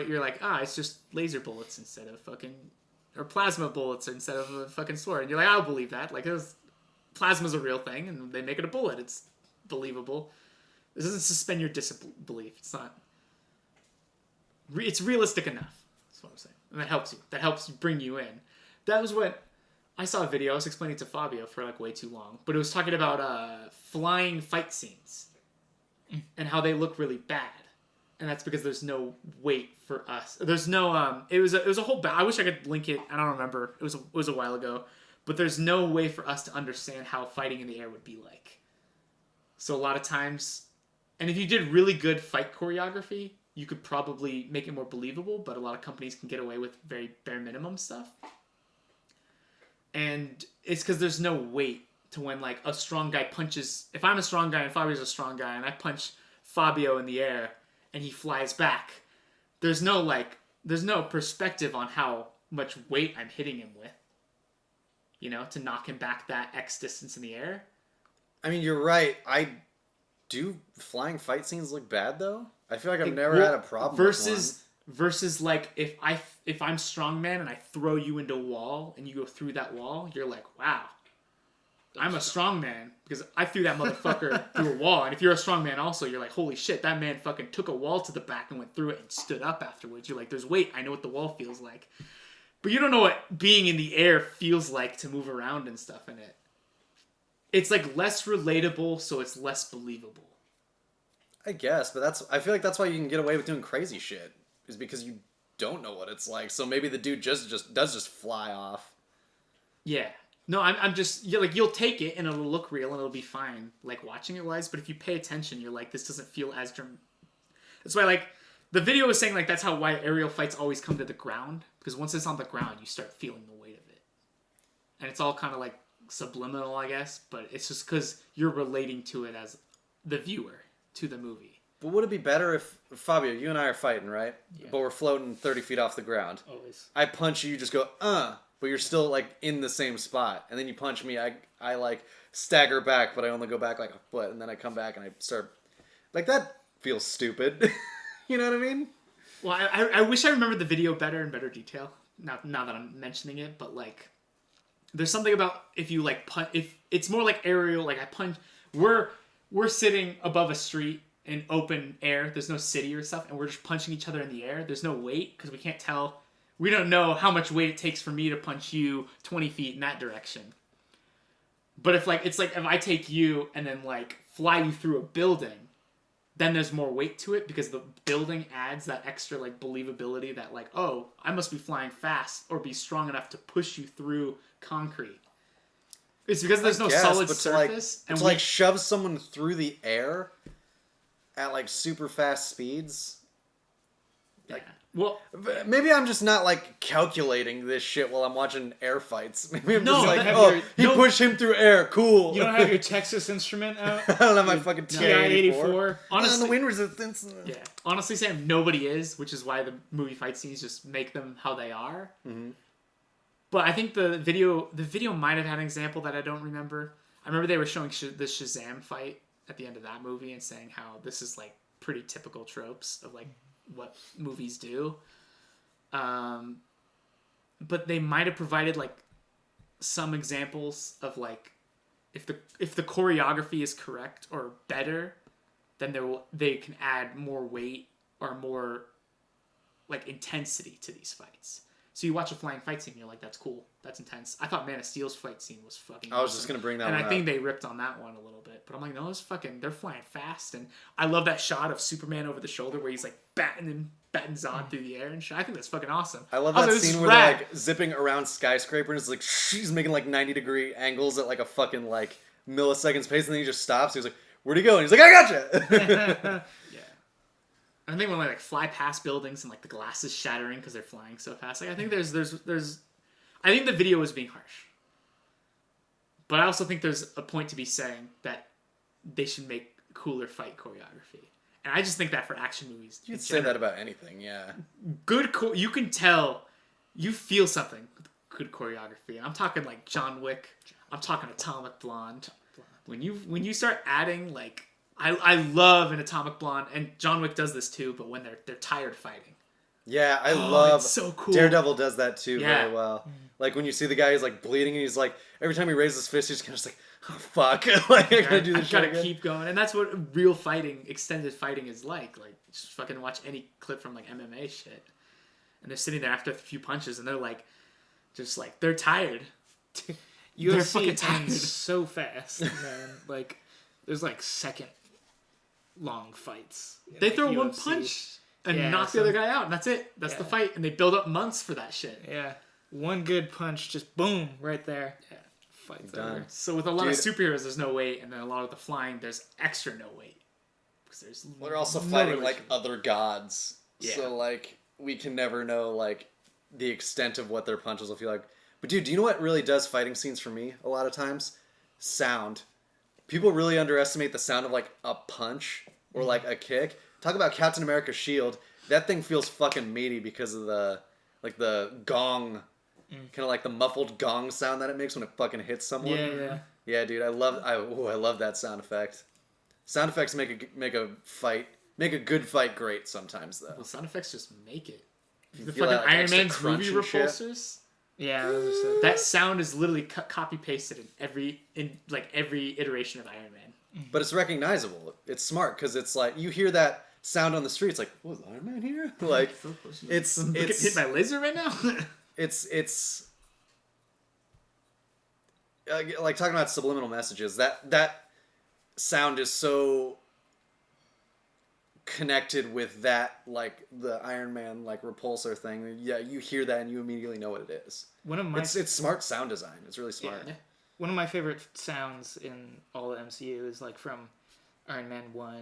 Speaker 1: you're like, it's just laser bullets instead of fucking, or plasma bullets instead of a fucking sword. And you're like, I'll believe that. Like, plasma's a real thing, and they make it a bullet. It's believable. This doesn't suspend your disbelief. It's not. It's realistic enough. That's what I'm saying. And that helps you. That helps bring you in. That was what I saw a video. I was explaining it to Fabio for like way too long, but it was talking about flying fight scenes and how they look really bad, and that's because there's no weight for us. There's no It was a whole. I wish I could link it. I don't remember. It was a while ago, but there's no way for us to understand how fighting in the air would be like. So a lot of times, and if you did really good fight choreography, you could probably make it more believable, but a lot of companies can get away with very bare minimum stuff. And it's because there's no weight to when like a strong guy punches. If I'm a strong guy and Fabio's a strong guy and I punch Fabio in the air and he flies back, there's no perspective on how much weight I'm hitting him with. You know, to knock him back that X distance in the air.
Speaker 2: I mean, you're right. Do flying fight scenes look bad, though? I feel like I've never had a problem
Speaker 1: Versus like if I'm strongman and I throw you into a wall and you go through that wall, you're like, wow, I'm a strongman because I threw that motherfucker through a wall. And if you're a strongman also, you're like, holy shit, that man fucking took a wall to the back and went through it and stood up afterwards. You're like, there's weight. I know what the wall feels like. But you don't know what being in the air feels like to move around and stuff in it. It's like less relatable, so it's less believable.
Speaker 2: I guess, but I feel like that's why you can get away with doing crazy shit, is because you don't know what it's like. So maybe the dude just does fly off.
Speaker 1: Yeah. No, I'm just like you'll take it and it'll look real and it'll be fine, like watching it wise. But if you pay attention, you're like, this doesn't feel as That's why like the video was saying like that's why aerial fights always come to the ground, because once it's on the ground, you start feeling the weight of it, and it's all kind of like subliminal, I guess. But it's just because you're relating to it as the viewer to the movie.
Speaker 2: But would it be better if, Fabio, you and I are fighting, right?
Speaker 3: Yeah.
Speaker 2: But we're floating 30 feet off the ground.
Speaker 3: Always.
Speaker 2: I punch you, you just go, but you're still, like, in the same spot. And then you punch me, I like, stagger back, but I only go back, like, a foot. And then I come back and I start... Like, that feels stupid. You know what I mean?
Speaker 1: Well, I wish I remembered the video better in better detail. Now that I'm mentioning it, but, like... There's something about if you, like, punch... If it's more like aerial, like, I punch... We're sitting above a street in open air. There's no city or stuff, and we're just punching each other in the air. There's no weight, because we can't tell... We don't know how much weight it takes for me to punch you 20 feet in that direction. But if it's like if I take you and then like fly you through a building, then there's more weight to it because the building adds that extra like believability that like, oh, I must be flying fast or be strong enough to push you through concrete. It's because there's no solid surface.
Speaker 2: And to shove someone through the air at like super fast speeds.
Speaker 1: Like, well,
Speaker 2: maybe I'm just not like calculating this shit while I'm watching air fights. Maybe I'm
Speaker 1: No,
Speaker 2: just like, he pushed him through air, cool.
Speaker 3: You don't have your Texas Instrument out?
Speaker 2: I don't have my fucking
Speaker 3: TI-84.
Speaker 1: Honestly,
Speaker 2: the wind resistance.
Speaker 1: Yeah, honestly, Sam, nobody is, which is why the movie fight scenes just make them how they are.
Speaker 2: Mm-hmm.
Speaker 1: But I think the video might have had an example that I don't remember. I remember they were showing the Shazam fight at the end of that movie and saying how this is like pretty typical tropes of like what movies do. But they might have provided like some examples of like if the choreography is correct or better, then they can add more weight or more like intensity to these fights. So you watch a flying fight scene, you're like, that's cool, that's intense. I thought Man of Steel's fight scene was fucking
Speaker 2: I was
Speaker 1: awesome.
Speaker 2: just gonna bring that
Speaker 1: and
Speaker 2: one
Speaker 1: I
Speaker 2: up.
Speaker 1: think they ripped on that one a little bit. But I'm like, no, it's fucking, they're flying fast. And I love that shot of Superman over the shoulder where he's like batting Zod through the air and shit. I think that's fucking awesome.
Speaker 2: I love that scene where they're like zipping around skyscrapers. Like she's making like 90-degree angles at like a fucking like milliseconds pace, and then he just stops. He's like, "Where'd he go?" And he's like, "I gotcha."
Speaker 1: Yeah. I think when they like fly past buildings and like the glass is shattering because they're flying so fast. Like I think there's I think the video was being harsh. But I also think there's a point to be saying that they should make cooler fight choreography. And I just think that for action movies,
Speaker 2: You'd say that about anything, yeah.
Speaker 1: Good, you can tell, you feel something with good choreography. And I'm talking like John Wick. I'm talking Atomic Blonde. When you start adding like, I love an Atomic Blonde, and John Wick does this too. But when they're tired fighting.
Speaker 2: Yeah, I love.
Speaker 1: It's so cool.
Speaker 2: Daredevil does that too
Speaker 1: Yeah.
Speaker 2: very well. Like when you see the guy, he's like bleeding, and he's like every time he raises his fist, he's kind of just like, oh fuck, like I gotta do this.
Speaker 1: I gotta
Speaker 2: shit again.
Speaker 1: keep going, and that's what real fighting, extended fighting is like. Like just fucking watch any clip from like MMA shit, and they're sitting there after a few punches, and they're like, just like they're tired. They're fucking
Speaker 3: UFC
Speaker 1: tired.
Speaker 3: ends so fast, man. Like there's like second long fights. in,
Speaker 1: They
Speaker 3: like,
Speaker 1: throw one
Speaker 3: UFC.
Speaker 1: punch and
Speaker 3: Yeah,
Speaker 1: knock the other guy out, and that's it. That's the
Speaker 3: Yeah.
Speaker 1: fight, and they build up months for that shit.
Speaker 3: Yeah, one good punch, just boom, right there.
Speaker 1: Yeah.
Speaker 3: Fight's
Speaker 2: Done.
Speaker 3: over.
Speaker 1: So with a lot of
Speaker 2: Dude.
Speaker 1: superheroes, there's no weight, and then a lot of the flying, there's extra no weight. Because there's
Speaker 2: Well, they're also
Speaker 1: no
Speaker 2: fighting like
Speaker 1: relation.
Speaker 2: other gods,
Speaker 1: Yeah.
Speaker 2: so like we can never know like the extent of what their punches will feel like. But dude, do you know what really does fighting scenes for me a lot of times? Sound. People really underestimate the sound of like a punch or like a kick. Talk about Captain America's shield. That thing feels fucking meaty because of the like the gong, kind of like the muffled gong sound that it makes when it fucking hits someone.
Speaker 3: Yeah.
Speaker 2: Yeah, dude, I love that sound effect. Sound effects make a good fight great sometimes though.
Speaker 1: Well, sound effects just make it. The
Speaker 2: feel
Speaker 1: fucking
Speaker 2: that, like,
Speaker 1: Iron
Speaker 2: extra
Speaker 1: Man's
Speaker 2: crunch
Speaker 1: movie
Speaker 2: and shit?
Speaker 1: repulsors.
Speaker 3: Yeah, those are so-
Speaker 1: That sound is literally copy pasted in every iteration of Iron Man.
Speaker 2: But it's recognizable. It's smart because it's like you hear that sound on the street. It's like, was Iron Man here? Like, it's
Speaker 1: Hit my laser right now.
Speaker 2: it's like talking about subliminal messages. That sound is so connected with that, like the Iron Man like repulsor thing. Yeah, you hear that and you immediately know what it is.
Speaker 3: One of my
Speaker 2: It's smart sound design. It's really smart.
Speaker 1: Yeah.
Speaker 3: one of my favorite sounds in all the MCU is like from Iron Man 1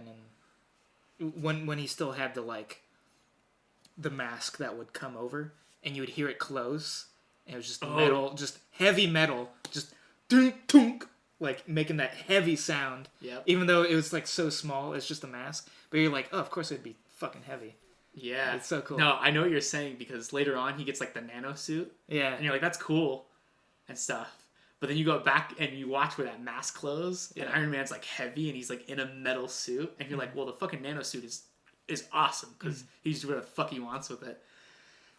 Speaker 3: and when he still had the mask that would come over and you would hear it close and it was just metal, just heavy metal, just dunk, dunk, like making that heavy sound.
Speaker 1: Yep.
Speaker 3: Even though it was like so small, it's just a mask, but you're like, oh, of course it'd be fucking heavy.
Speaker 1: Yeah.
Speaker 3: It's so cool.
Speaker 1: No, I know what you're saying because later on he gets like the nano suit
Speaker 3: Yeah.
Speaker 1: and you're like, that's cool and stuff. But then you go back and you watch where that mask closes and Iron Man's like heavy and he's like in a metal suit and you're like, well, the fucking nano suit is awesome because he's doing whatever the fuck he wants with it.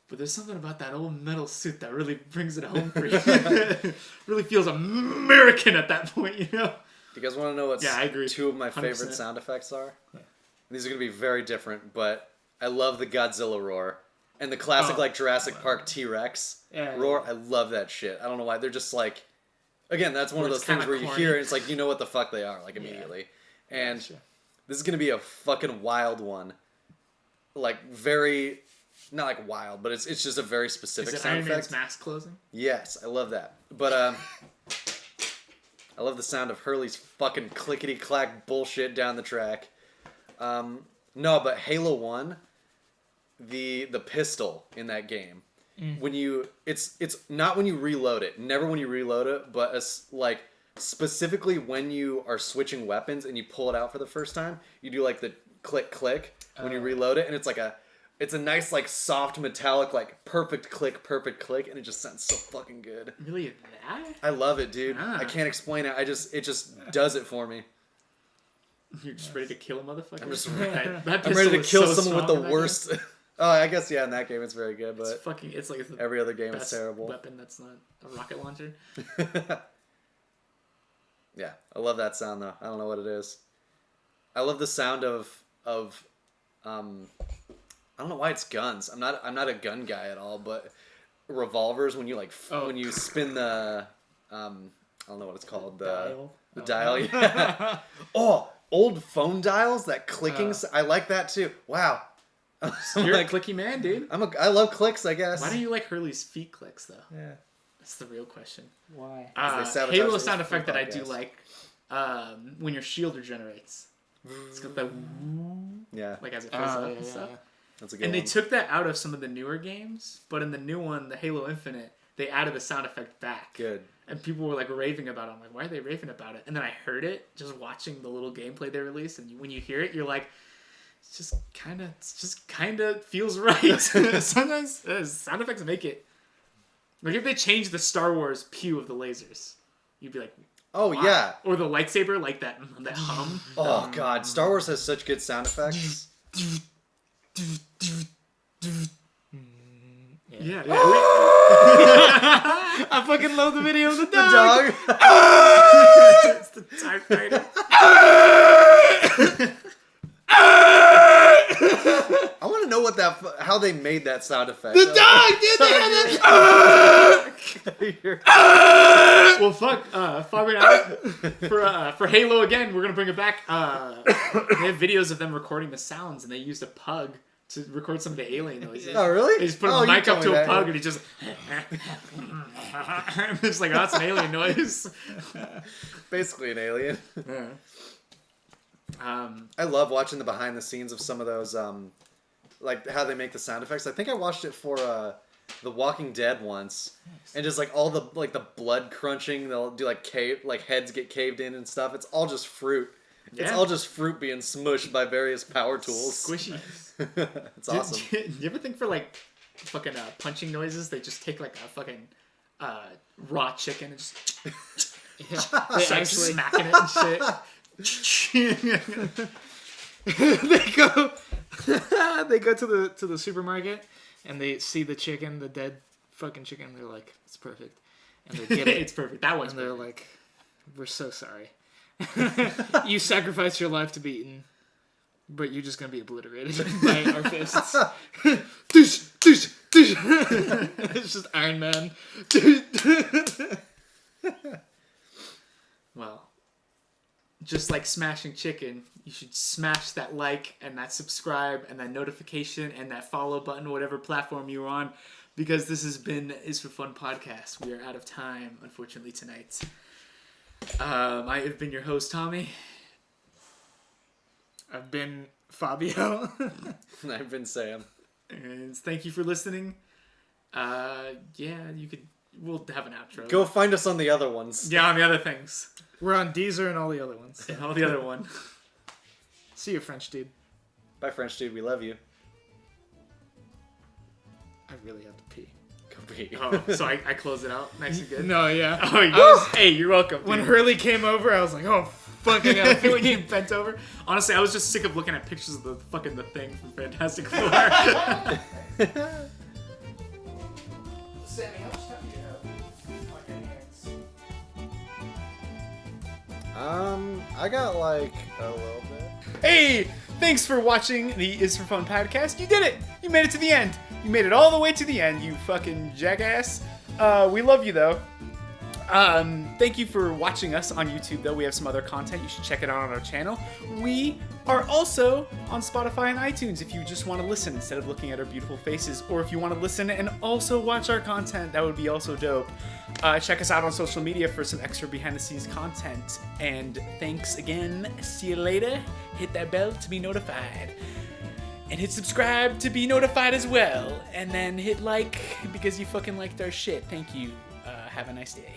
Speaker 1: But there's something about that old metal suit that really brings it home for you. Really feels American at that point, you know?
Speaker 2: Do you guys want to know what
Speaker 1: Yeah, I agree.
Speaker 2: two of my favorite
Speaker 1: 100%.
Speaker 2: sound effects are? Yeah. These are going to be very different, but I love the Godzilla roar. And the classic like Jurassic Park T-Rex roar. I love that shit. I don't know why. They're just like... Again, that's one of those things where you hear it, it's like, you know what the fuck they are, like, immediately. And this is going to be a fucking wild one. Like, very... Not like wild, but it's just a very specific
Speaker 1: Is it
Speaker 2: sound
Speaker 1: Iron
Speaker 2: effect.
Speaker 1: Man's mask closing?
Speaker 2: Yes, I love that. But, I love the sound of Hurley's fucking clickety-clack bullshit down the track. No, but Halo 1, the pistol in that game, when you... It's not when you reload it. Never when you reload it, but like specifically when you are switching weapons and you pull it out for the first time, you do like the click-click when you reload it, and it's like it's a nice, like, soft, metallic, like, perfect click, and it just sounds so fucking good.
Speaker 1: Really that?
Speaker 2: I love it, dude.
Speaker 1: Ah.
Speaker 2: I can't explain it. It just does it for me.
Speaker 1: You're just ready to kill a motherfucker?
Speaker 2: I'm just
Speaker 1: that
Speaker 2: I'm ready to
Speaker 1: pistol
Speaker 2: kill
Speaker 1: is so
Speaker 2: someone with
Speaker 1: strong in
Speaker 2: the
Speaker 1: that
Speaker 2: worst. Oh, I guess, yeah, in that game it's very good,
Speaker 1: game.
Speaker 2: but
Speaker 1: It's like the
Speaker 2: every other game is
Speaker 1: best
Speaker 2: terrible.
Speaker 1: weapon that's not a rocket launcher.
Speaker 2: Yeah, I love that sound, though. I don't know what it is. I love the sound of I don't know why it's guns. I'm not a gun guy at all, but revolvers when you when you spin the I don't know what it's called, the dial. Yeah. Oh, old phone dials, that clicking. I like that too. Wow.
Speaker 1: You're a clicky man, dude.
Speaker 2: I love clicks, I guess.
Speaker 1: Why don't you like Hurley's feet clicks though?
Speaker 3: Yeah.
Speaker 1: That's the real question.
Speaker 3: Why?
Speaker 2: they sabotage
Speaker 1: Halo
Speaker 2: this
Speaker 1: sound effect that I do
Speaker 2: podcast.
Speaker 1: like when your shield regenerates. It's got the
Speaker 2: Yeah,
Speaker 1: like as it fills up and stuff.
Speaker 2: that's a good
Speaker 1: And
Speaker 2: one.
Speaker 1: they took that out of some of the newer games, but in the new one, the Halo Infinite, they added the sound effect back.
Speaker 2: Good.
Speaker 1: And people were like raving about it. I'm like, why are they raving about it? And then I heard it just watching the little gameplay they released, and when you hear it, you're like, it just kind of feels right. Sometimes sound effects make it. Like if they changed the Star Wars pew of the lasers, you'd be like,
Speaker 2: Oh,
Speaker 1: wow.
Speaker 2: yeah.
Speaker 1: Or the lightsaber, like that hum.
Speaker 2: Oh, God. Star Wars has such good sound effects.
Speaker 1: Yeah.
Speaker 3: I fucking love the video of the
Speaker 2: The
Speaker 3: dog.
Speaker 2: dog.
Speaker 1: It's the TIE Fighter.
Speaker 2: I want to know how they made that sound effect.
Speaker 3: The dog, dude. They had that.
Speaker 1: Well, fuck. Fabian, for Halo again, we're gonna bring it back. They have videos of them recording the sounds, and they used a pug to record some of the alien noises.
Speaker 2: Oh, really?
Speaker 1: They just put
Speaker 2: Oh,
Speaker 1: a
Speaker 2: you
Speaker 1: mic
Speaker 2: told
Speaker 1: up
Speaker 2: me
Speaker 1: to a
Speaker 2: that,
Speaker 1: pug,
Speaker 2: yeah.
Speaker 1: and he just. It's like, oh, that's an alien noise.
Speaker 2: Basically an alien.
Speaker 1: Yeah.
Speaker 2: I love watching the behind the scenes of some of those, like how they make the sound effects. I think I watched it for The Walking Dead once, and just like all the blood crunching. They'll do like heads get caved in and stuff. It's all just fruit. It's
Speaker 1: Yeah.
Speaker 2: all just fruit being smushed by various power tools.
Speaker 1: Squishy.
Speaker 2: It's awesome.
Speaker 1: Do you ever think for like fucking punching noises, they just take like a fucking raw chicken and just
Speaker 3: They
Speaker 1: start
Speaker 3: actually
Speaker 1: smacking it and shit?
Speaker 3: they go to the supermarket and they see the chicken, the dead fucking chicken. They're like, it's perfect, and they get it.
Speaker 1: It's perfect. That one's
Speaker 3: And they're
Speaker 1: perfect.
Speaker 3: like, we're so sorry. You sacrificed your life to be eaten, but you're just gonna be obliterated by our fists. Doosh, doosh, doosh. It's just Iron Man.
Speaker 1: Well, just like smashing chicken, you should smash that like and that subscribe and that notification and that follow button, whatever platform you're on, because this has been Is for Fun podcast. We are out of time, unfortunately, tonight. I have been your host, Tommy.
Speaker 3: I've been Fabio.
Speaker 2: I've been Sam.
Speaker 1: And thank you for listening. We'll have an outro.
Speaker 2: Go find us on the other ones.
Speaker 1: Yeah, on the other things.
Speaker 3: We're on Deezer and all the other ones.
Speaker 1: And all the other one.
Speaker 3: See you, French dude.
Speaker 2: Bye, French dude. We love you.
Speaker 3: I really have to pee.
Speaker 2: Go pee.
Speaker 1: Oh, so I close it out nice and good?
Speaker 3: No, yeah.
Speaker 1: Oh, hey, you're welcome.
Speaker 3: When
Speaker 1: dude.
Speaker 3: Hurley came over, I was like, oh, fuck, I gotta pee.
Speaker 1: When you bent over. Honestly, I was just sick of looking at pictures of the thing from Fantastic Four. Sammy, how much time do you have on your hands?
Speaker 2: I got like a little bit.
Speaker 1: Hey, thanks for watching the Is for Fun podcast. You did it. You made it to the end. You made it all the way to the end, you fucking jackass. We love you though. Thank you for watching us on YouTube, though. We have some other content. You should check it out on our channel. We are also on Spotify and iTunes if you just want to listen instead of looking at our beautiful faces, or if you want to listen and also watch our content, that would be also dope. Check us out on social media for some extra behind-the-scenes content. And thanks again. See you later. Hit that bell to be notified. And hit subscribe to be notified as well. And then hit like because you fucking liked our shit. Thank you. Have a nice day.